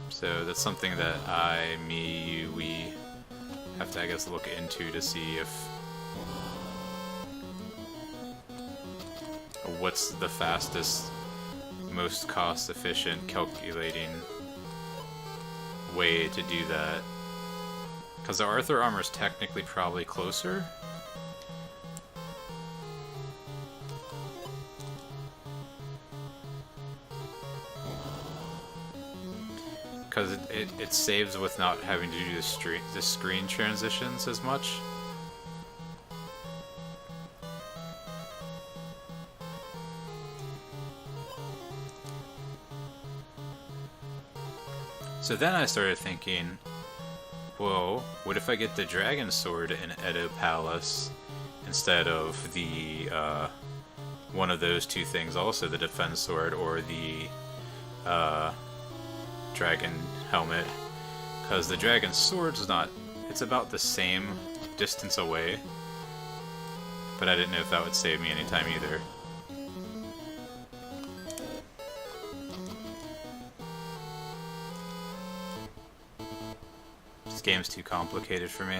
So that's something that we have to, I guess, look into to see if what's the fastest, most cost-efficient calculating way to do that. Because the Arthur armor is technically probably closer. Because it saves with not having to do the screen transitions as much. So then I started thinking, well, what if I get the dragon sword in Edo Palace instead of the one of those two things, also the defense sword or the dragon helmet, because the dragon sword's it's about the same distance away, but I didn't know if that would save me any time either. This game's too complicated for me.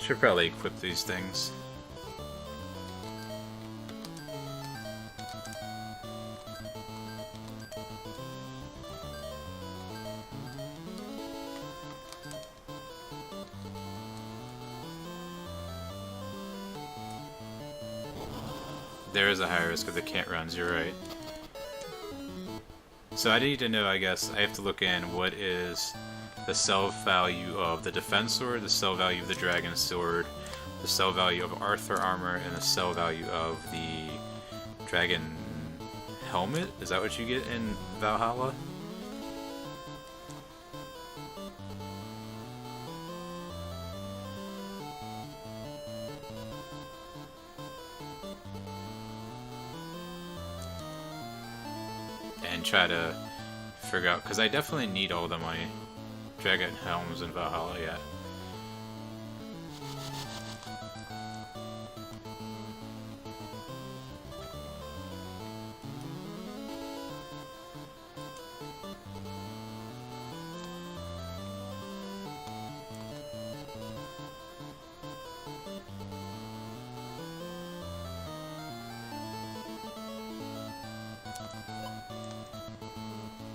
Should probably equip these things. There is a high risk of the can't runs, you're right. So I need to know, I guess, I have to look in what is the sell value of the defense sword, the sell value of the dragon sword, the sell value of Arthur armor, and the sell value of the dragon helmet? Is that what you get in Valhalla? And try to figure out, because I definitely need all the money. Dragon helms in Valhalla, yeah.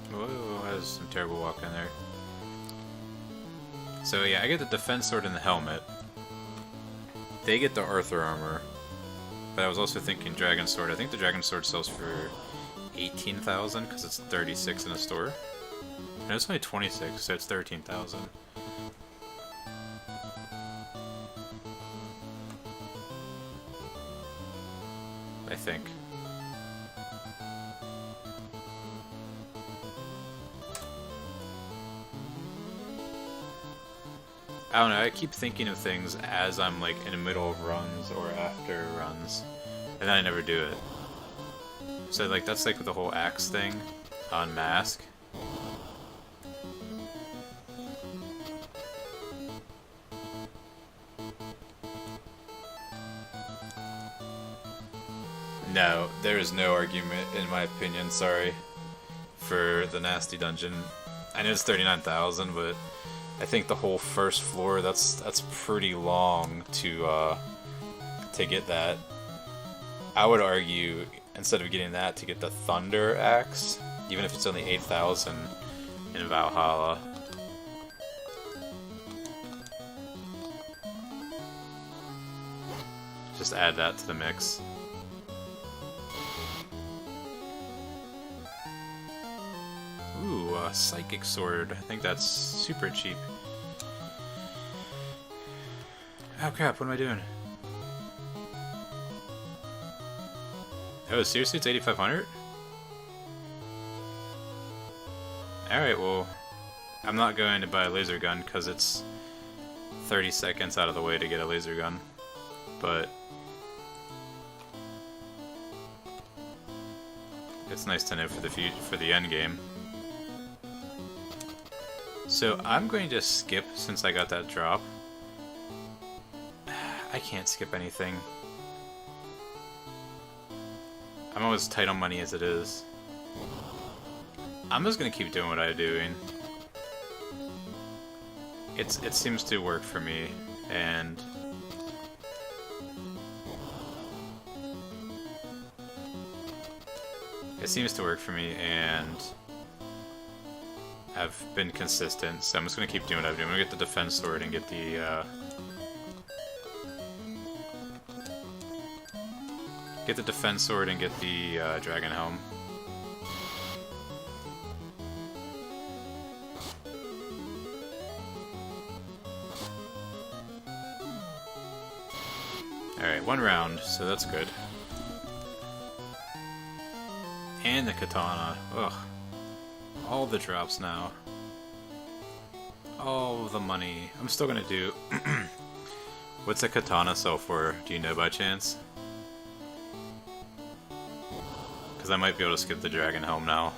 Whoa, that was some terrible walk in there. So yeah, I get the defense sword and the helmet. They get the Arthur armor. But I was also thinking dragon sword. I think the dragon sword sells for 18,000 because it's 36 in a store. And it's only 26, so it's 13,000. I think. I don't know, I keep thinking of things as I'm like in the middle of runs or after runs, and then I never do it. So like that's like the whole axe thing on Mask. No, there is no argument in my opinion, sorry, for the nasty dungeon. I know it's 39,000, but I think the whole first floor, that's pretty long to get that. I would argue, instead of getting that, to get the Thunder Axe, even if it's only 8,000 in Valhalla. Just add that to the mix. Ooh, a Psychic Sword. I think that's super cheap. Oh crap, what am I doing? Oh, seriously? It's 8,500? Alright, well, I'm not going to buy a laser gun because it's 30 seconds out of the way to get a laser gun. But it's nice to know for the end game. So I'm going to skip since I got that drop. I can't skip anything. I'm always tight on money as it is. I'm just gonna keep doing what I'm doing. It seems to work for me, and I've been consistent, so I'm just gonna keep doing what I'm doing. I'm gonna get the defense sword and get the dragon helm. Alright, one round, so that's good. And the katana. Ugh. All the drops now. All the money. I'm still gonna do... What's a katana sell for? Do you know by chance? Because I might be able to skip the dragon helm now.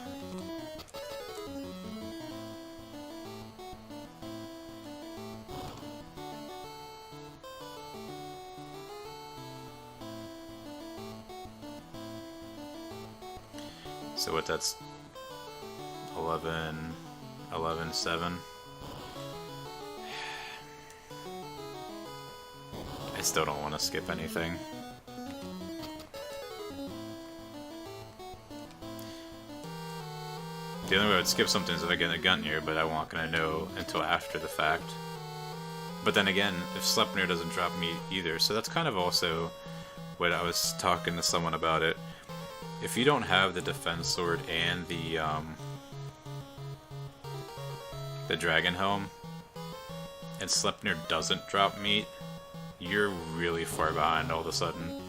So what, that's 11.7. I still don't want to skip anything. The only way I would skip something is if I get a gun here, but I'm not gonna know until after the fact. But then again, if Sleipnir doesn't drop me either, so that's kind of also when I was talking to someone about it. If you don't have the defense sword and the dragon helm, and Sleipnir doesn't drop meat, you're really far behind all of a sudden.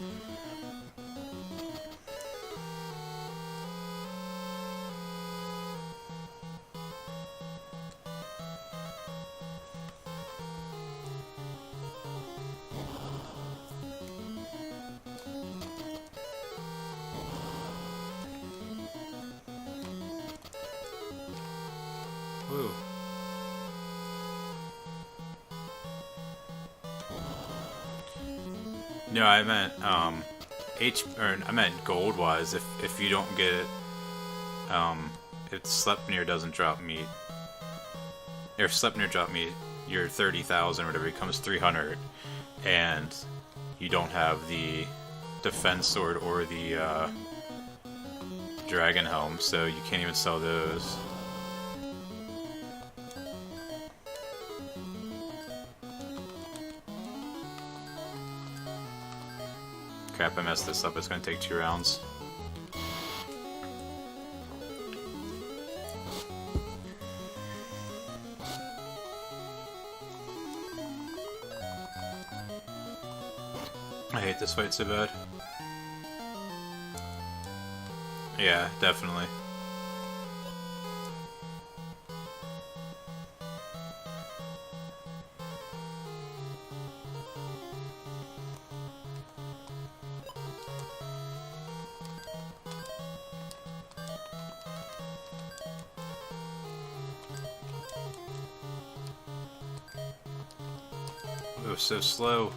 Woo. No, I meant I meant gold wise. If you don't get it, if Sleipnir doesn't drop meat, or if Sleipnir drop meat, your 30,000 or whatever becomes 300, and you don't have the defense sword or the dragon helm, so you can't even sell those. Crap, I messed this up. It's gonna take 2 rounds. I hate this fight so bad. Yeah, definitely. It was so slow.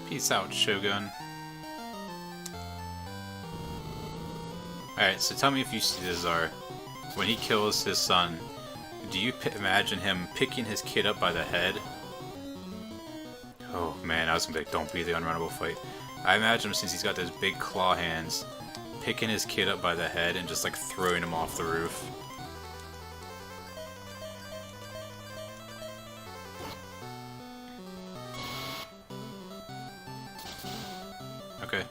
Peace out, Shogun. Alright, so tell me if you see this, Czar. When he kills his son, do you imagine him picking his kid up by the head? Oh man, I was gonna be like, don't be the unrunnable fight. I imagine him, since he's got those big claw hands, picking his kid up by the head and just like throwing him off the roof. Okay.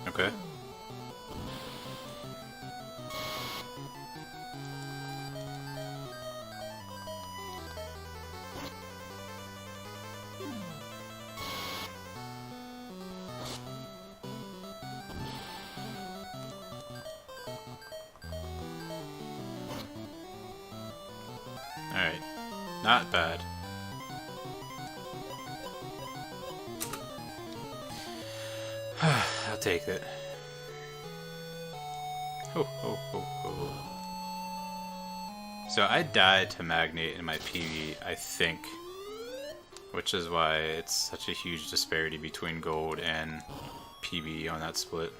Okay. Alright. Not bad. I'll take it. Ho, ho, ho, ho. So I died to Magnate in my PV, I think. Which is why it's such a huge disparity between gold and PB on that split.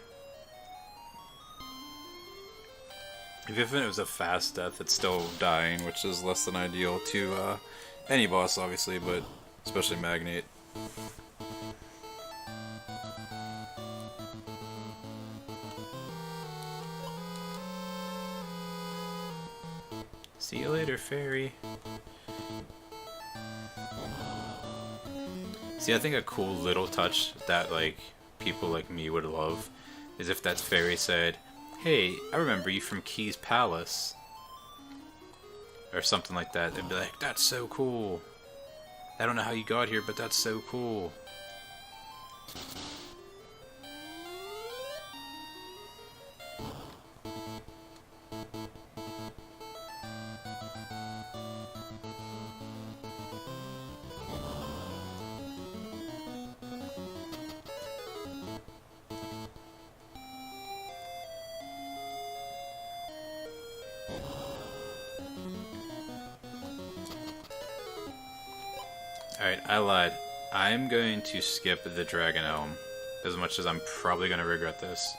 Even if it was a fast death, it's still dying, which is less than ideal to any boss, obviously, but especially Magnate. See you later, fairy. See, I think a cool little touch that, like, people like me would love is if that fairy said, "Hey, I remember you from Key's Palace." Or something like that. They'd be like, "That's so cool. I don't know how you got here, but that's so cool." Alright, I lied. I'm going to skip the Dragon Helm, as much as I'm probably going to regret this.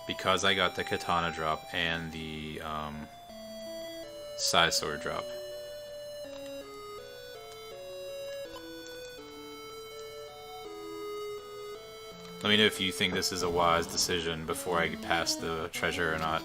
Because I got the Katana drop and the Sai Sword drop. Let me know if you think this is a wise decision before I pass the treasure or not.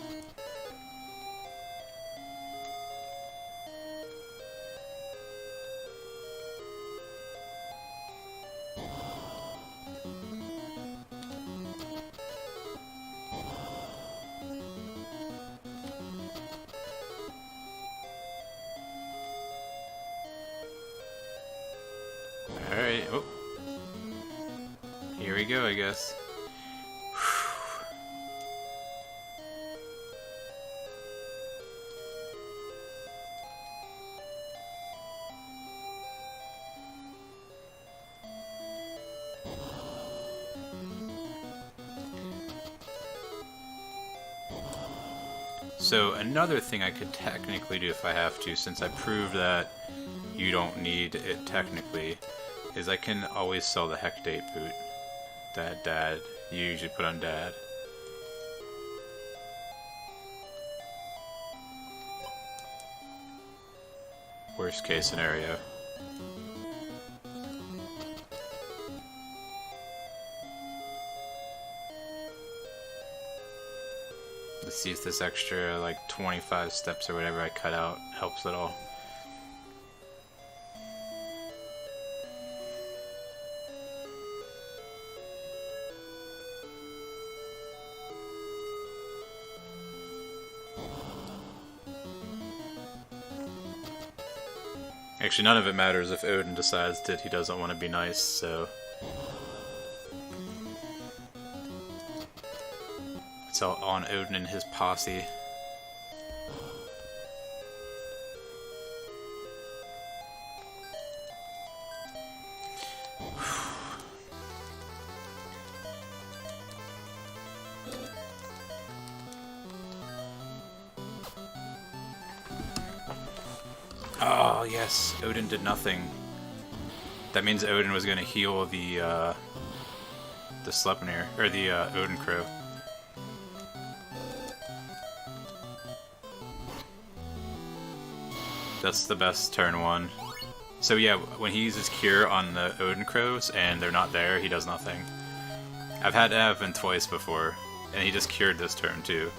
Alright, oh. Here we go, I guess. So another thing I could technically do if I have to, since I proved that you don't need it technically, is I can always sell the Hectate boot that Dad, you usually put on Dad. Worst case scenario. Let's see if this extra like 25 steps or whatever I cut out helps at all. Actually, none of it matters if Odin decides that he doesn't want to be nice, so... It's all on Odin and his posse. Oh, yes. Odin did nothing. That means Odin was going to heal the Sleipnir, or the Odin Crow. That's the best turn one. So yeah, when he uses Cure on the Odin Crows and they're not there, he does nothing. I've had it happen twice before, and he just cured this turn too.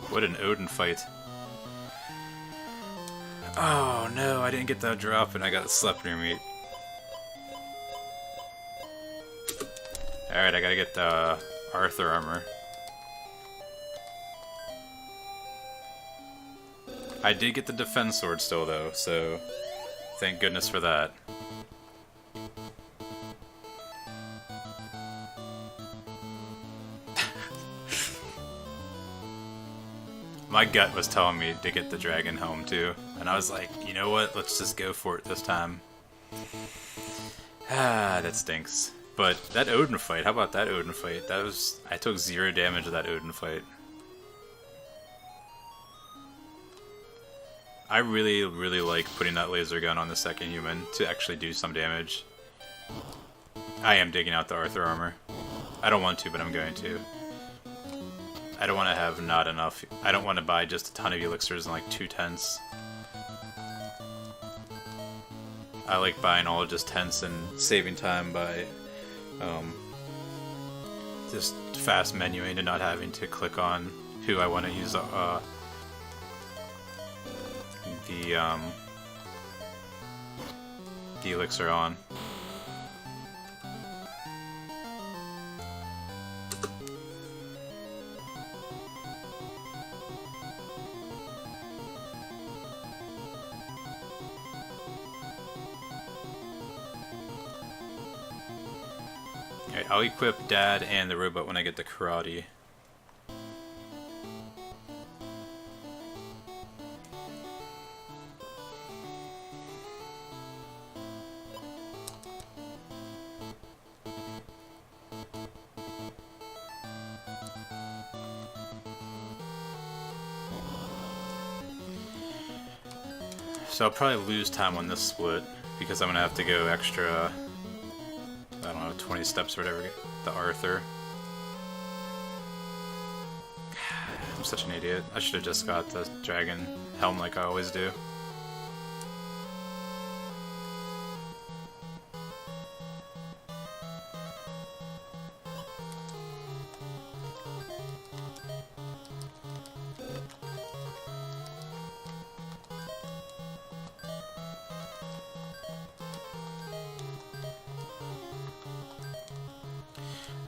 What an Odin fight. Oh no, I didn't get that drop and I got Sleipnir meat. Alright, I gotta get the Arthur armor. I did get the defense sword still though, so thank goodness for that. My gut was telling me to get the dragon helm too, and I was like, you know what, let's just go for it this time. Ah, that stinks. But that Odin fight, how about that Odin fight? That was, I took 0 damage of that Odin fight. I really, really like putting that laser gun on the second human to actually do some damage. I am digging out the Arthur armor. I don't want to, but I'm going to. I don't want to have not enough. I don't want to buy just a ton of elixirs and like 2 tents. I like buying all just tents and saving time by just fast menuing and not having to click on who I want to use the elixir on. Alright, I'll equip Dad and the robot when I get the karate. So I'll probably lose time on this split because I'm gonna have to go extra, I don't know, 20 steps or whatever, the Arthur. I'm such an idiot. I should have just got the dragon helm like I always do.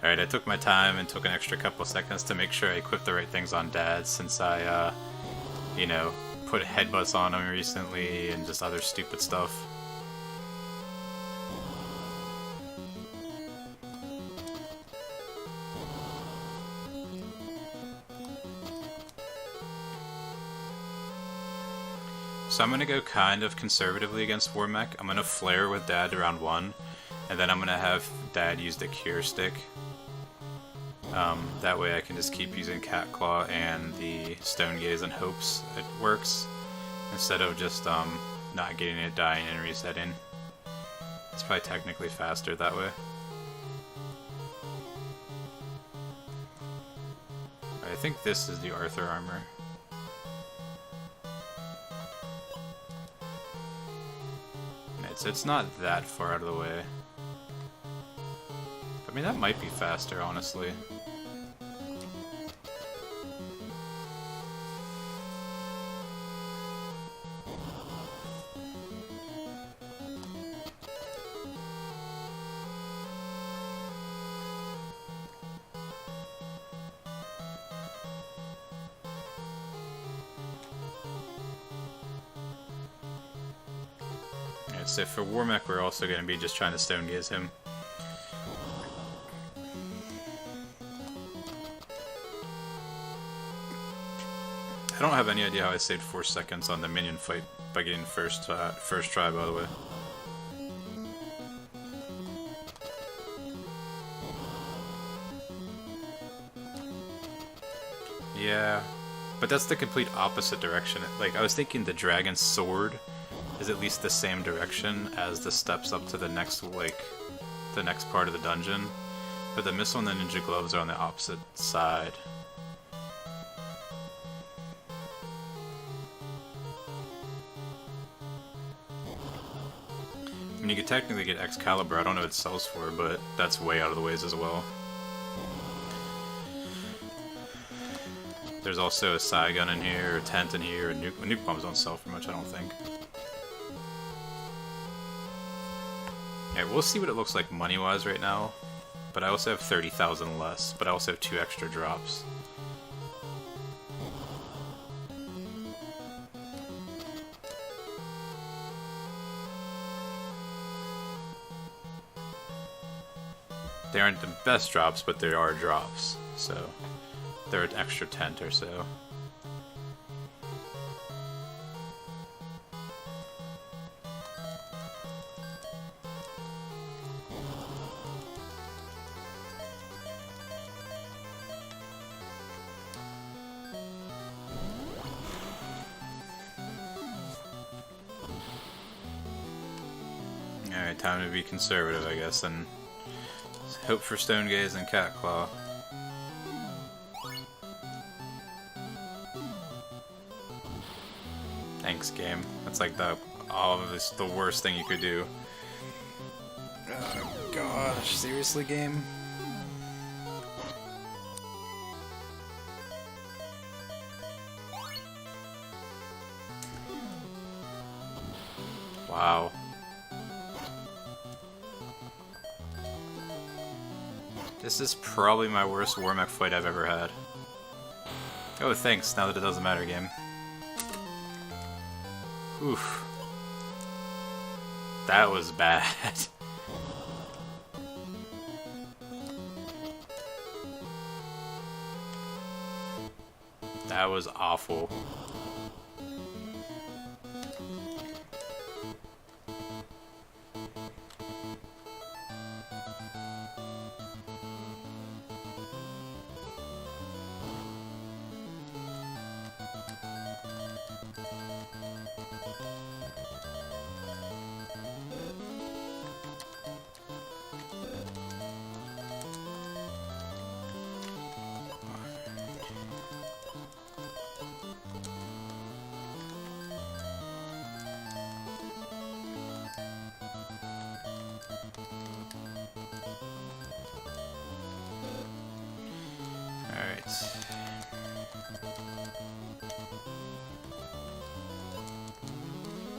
Alright, I took my time and took an extra couple seconds to make sure I equipped the right things on Dad since I, you know, put headbutts on him recently and just other stupid stuff. So I'm going to go kind of conservatively against Warmech. I'm going to flare with Dad round 1, and then I'm going to have Dad use the Cure Stick. That way I can just keep using Cat Claw and the Stone Gaze in hopes it works, instead of just not getting it, dying, and resetting. It's probably technically faster that way. I think this is the Arthur armor. It's not that far out of the way. I mean, that might be faster, honestly. So for Warmech, we're also going to be just trying to Stone Gaze him. I don't have any idea how I saved 4 seconds on the minion fight by getting first try, by the way. Yeah, but that's the complete opposite direction. Like, I was thinking the dragon's sword is at least the same direction as the steps up to the next, like, the next part of the dungeon. But the missile and the ninja gloves are on the opposite side. I mean, you could technically get Excalibur, I don't know what it sells for, but that's way out of the ways as well. There's also a Psy Gun in here, a tent in here, and nuke bombs don't sell for much, I don't think. Yeah, we'll see what it looks like money-wise right now, but I also have 30,000 less, but I also have 2 extra drops. They aren't the best drops, but there are drops, so they're an extra 10 or so. Alright, time to be conservative, I guess, and hope for Stone Gaze and Cat Claw. Thanks, game. That's like the worst thing you could do. Oh gosh, seriously, game? Wow. This is probably my worst Warmech fight I've ever had. Oh, thanks, now that it doesn't matter, game. Oof. That was bad. That was awful.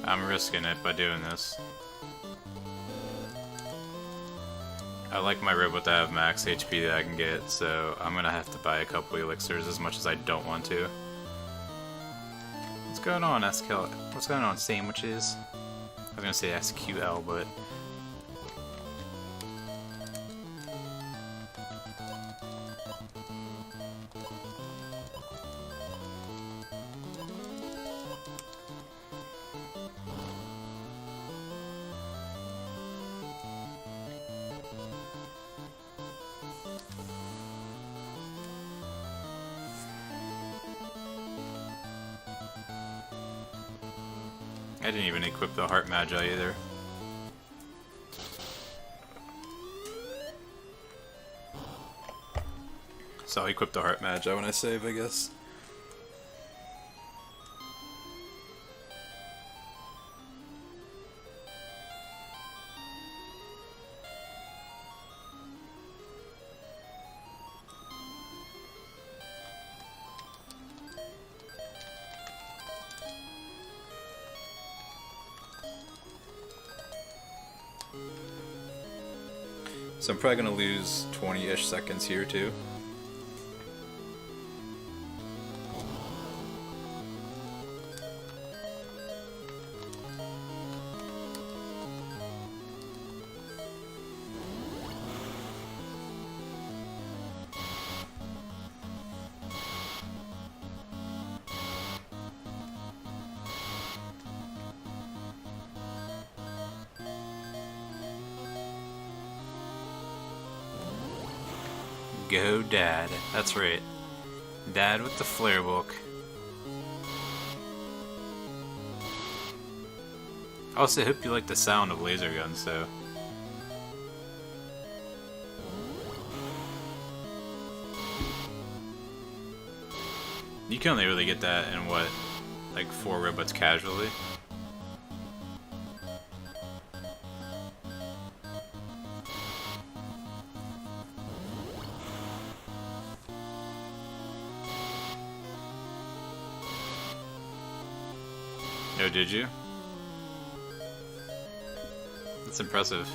I'm risking it by doing this. I like my robot to have max HP that I can get, so I'm gonna have to buy a couple elixirs as much as I don't want to. What's going on, SQL? What's going on, sandwiches? I was gonna say SQL, but... I didn't even equip the Heart Magi either. So I'll equip the Heart Magi when I save, I guess. So I'm probably going to lose 20-ish seconds here too. Go Dad. That's right. Dad with the flare book. I also hope you like the sound of laser guns, so. You can only really get that in what, like 4 robots casually? No, did you? That's impressive.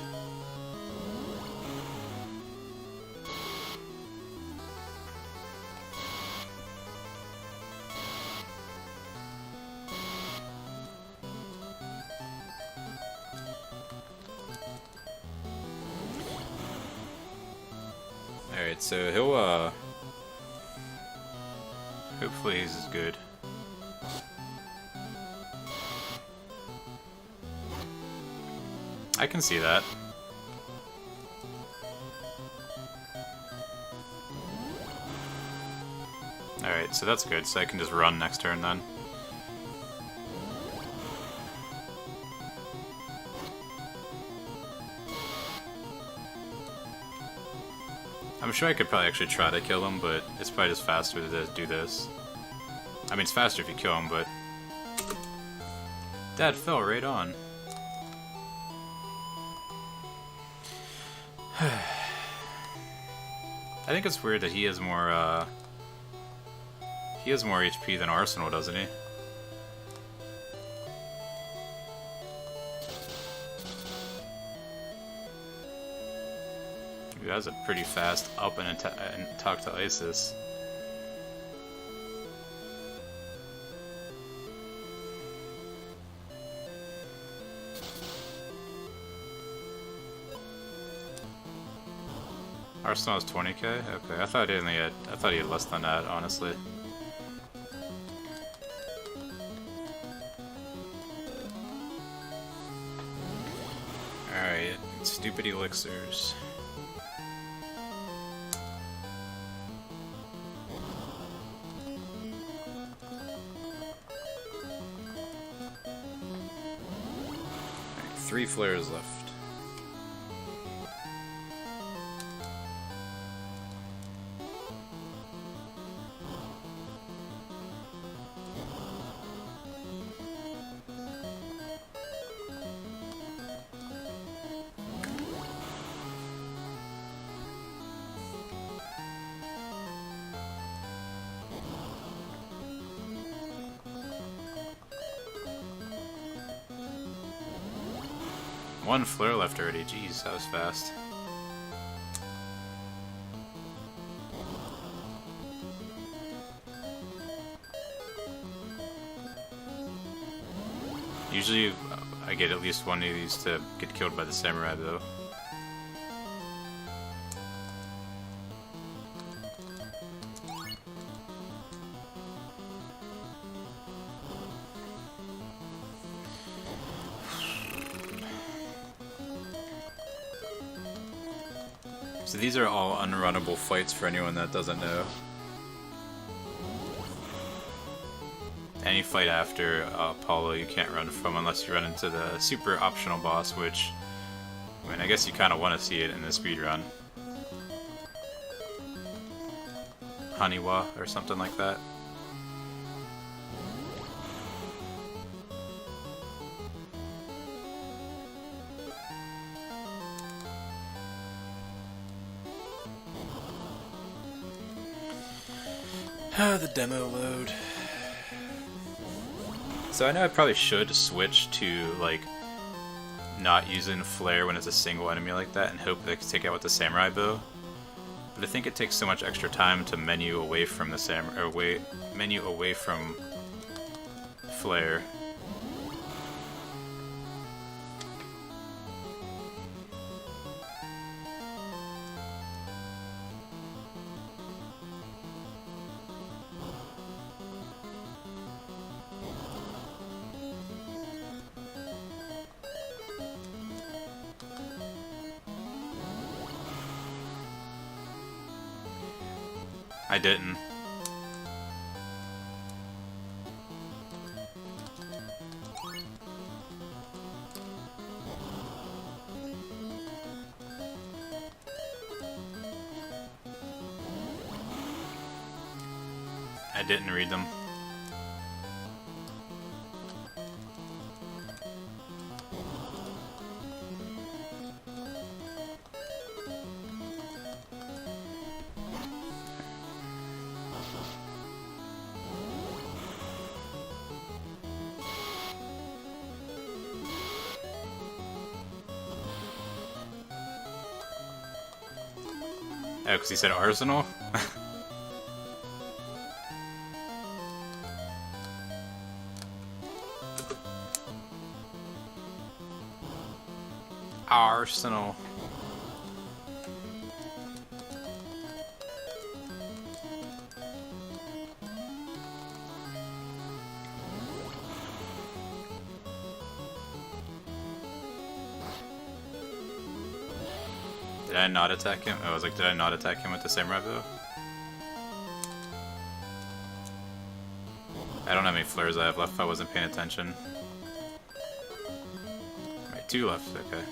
Alright, so he'll, hopefully he's as good. I can see that. Alright, so that's good, so I can just run next turn then. I'm sure I could probably actually try to kill him, but it's probably just faster to do this. I mean, it's faster if you kill him, but... Dad fell right on. I think it's weird that he has more HP than Arsenal, doesn't he? He has a pretty fast up and talk to ISIS. Arsenal is 20k? Okay, I thought he had less than that, honestly. Alright, stupid elixirs. Alright, 3 flares left. One flare left already. Jeez, that was fast. Usually, I get at least one of these to get killed by the samurai, though. So these are all unrunnable fights for anyone that doesn't know. Any fight after Apollo you can't run from unless you run into the super optional boss, which, I mean, I guess you kind of want to see it in the speedrun. Haniwa or something like that. The demo load. So I know I probably should switch to, like, not using flare when it's a single enemy like that and hope they can take out with the samurai bow. But I think it takes so much extra time to menu away from the menu away from flare. I didn't. I didn't read them. Oh, because he said arsenal? Arsenal. Did I not attack him? I was like, did I not attack him with the samurai bow? I don't know how many flares I have left if I wasn't paying attention. Right, 2 left, okay.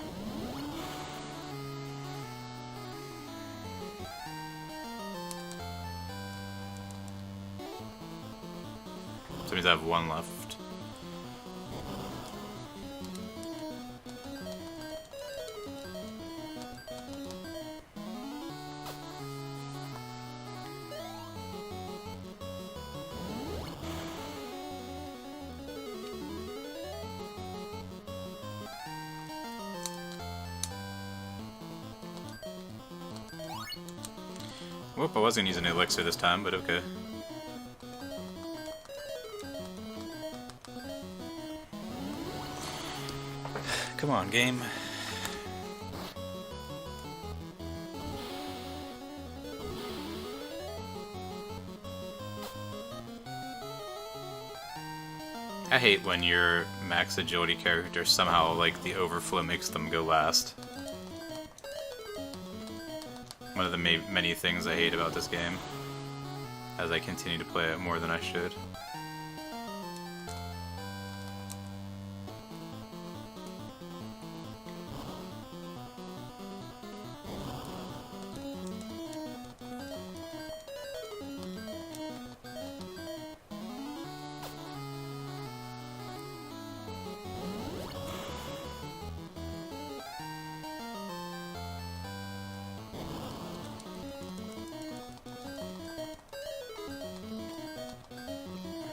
So that means I have 1 left. Whoop, I wasn't using elixir this time, but okay. Come on, game. I hate when your max agility character somehow, like, the overflow makes them go last. One of the many things I hate about this game, as I continue to play it more than I should.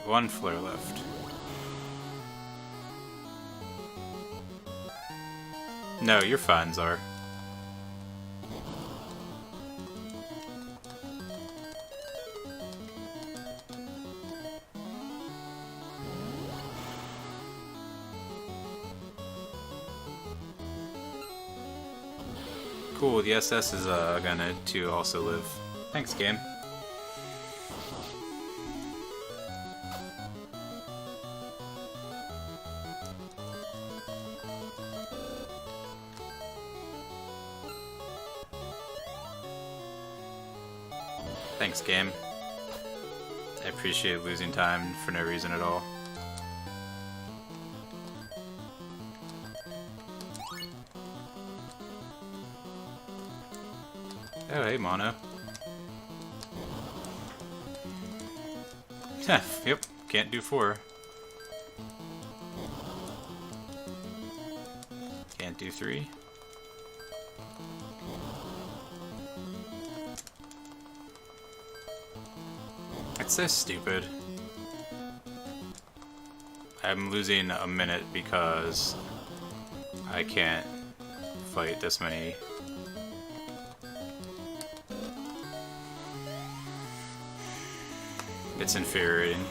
One flare left. No, you're fine, Zar. Cool, the SS is gonna to also live. Thanks, game. Thanks, game. I appreciate losing time for no reason at all. Oh, hey, Mono. Yep, can't do 4. Can't do 3. That's so stupid. I'm losing a minute because I can't fight this many. It's infuriating.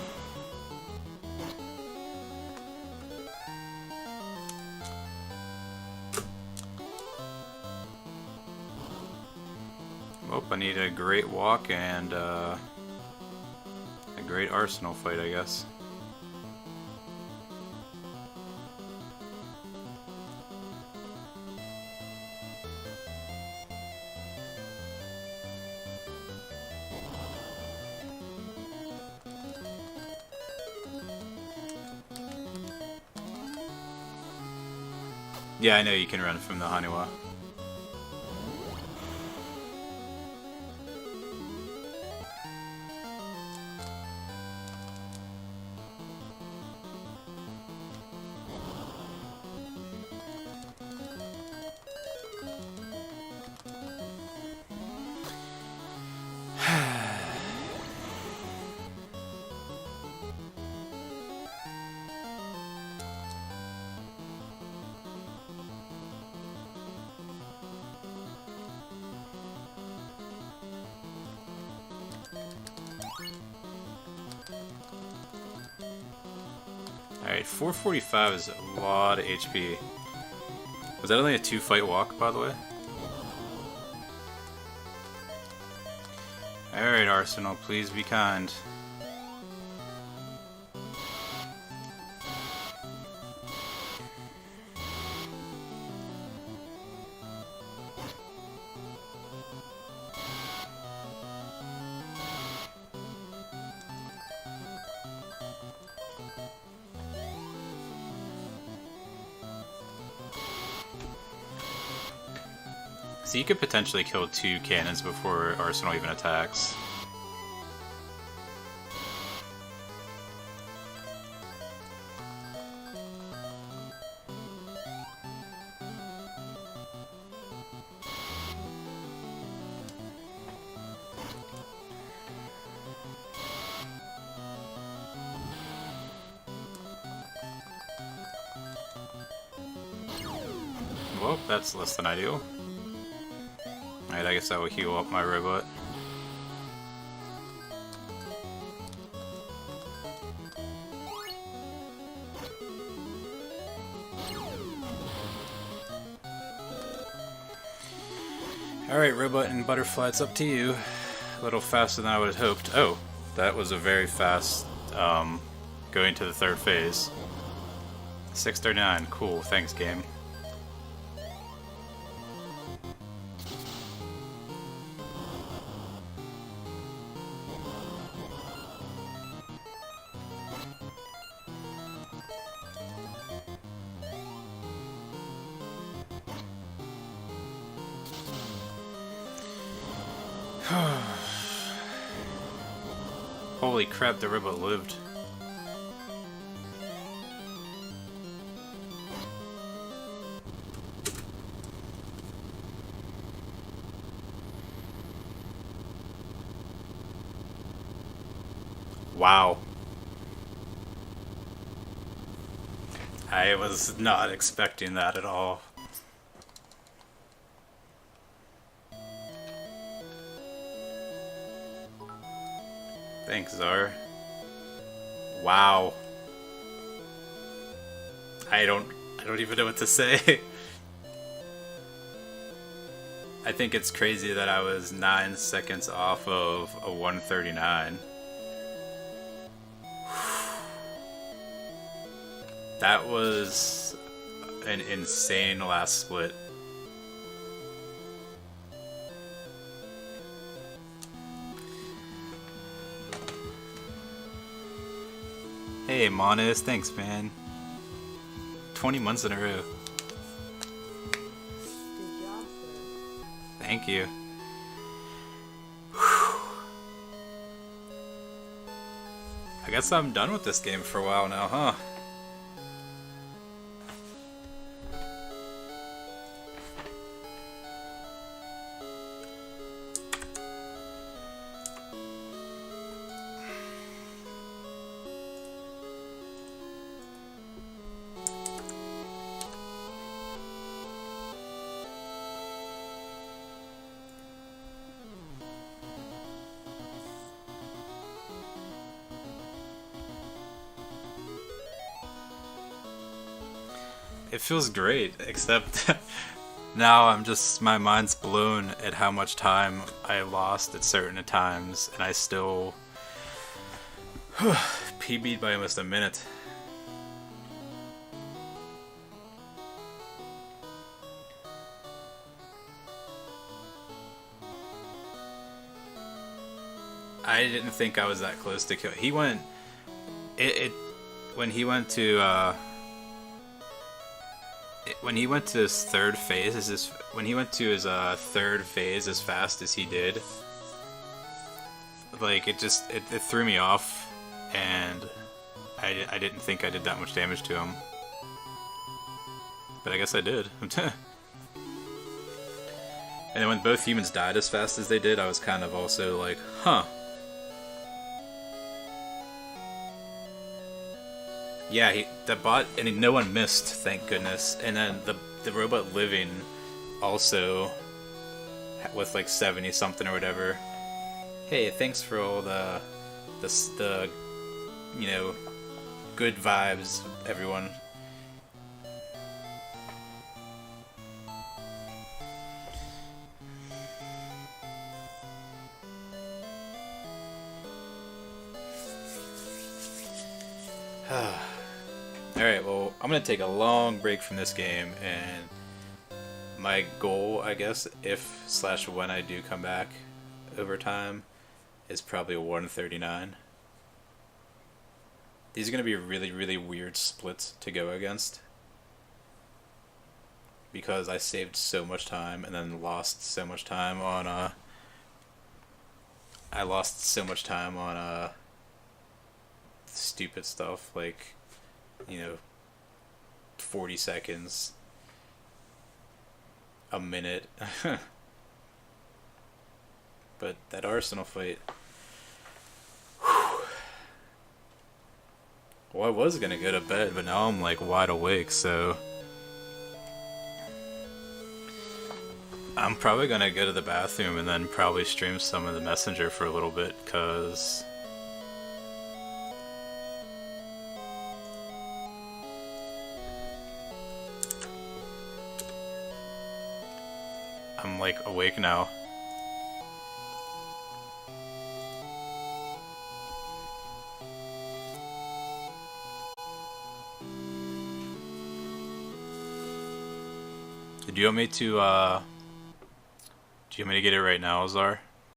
Well, I need a great walk and a great arsenal fight, I guess. Yeah, I know you can run from the Haniwa. Alright, 445 is a lot of HP. Was that only a 2-fight walk, by the way? Alright, Arsenal, please be kind. So you could potentially kill 2 cannons before Arsenal even attacks. Well, that's less than ideal. Alright, I guess I will heal up my robot. Alright, robot and butterfly, it's up to you. A little faster than I would have hoped. Oh, that was a very fast going to the 3rd phase. 639, cool, thanks game. Holy crap, the robot lived. Wow. I was not expecting that at all. Thanks, Czar. Wow. I don't even know what to say. I think it's crazy that I was 9 seconds off of a 139. That was an insane last split. Hey, Monis, thanks, man. 20 months in a row. Good job, sir. Thank you. I guess I'm done with this game for a while now, huh? It feels great, except now my mind's blown at how much time I lost at certain times, and I still PB'd by almost a minute. I didn't think I was that close to kill. He went. When he went to. When he went to his third phase, when he went to his third phase as fast as he did, like it threw me off, and I didn't think I did that much damage to him, but I guess I did. And then when both humans died as fast as they did, I was kind of also like, huh. Yeah, the bot, and no one missed, thank goodness. And then the robot living also with like 70 something or whatever. Hey, thanks for all the you know, good vibes, everyone. Alright, well, I'm gonna take a long break from this game, and my goal, I guess, if/when I do come back over time, is probably a 139. These are gonna be really, really weird splits to go against, because I saved so much time and then lost so much time on stupid stuff like, you know, 40 seconds, a minute. But that Arsenal fight, whew. Well, I was gonna go to bed, but now I'm like wide awake, so I'm probably gonna go to the bathroom and then probably stream some of the Messenger for a little bit, cause I'm like awake now. Do you want me to get it right now, Azar?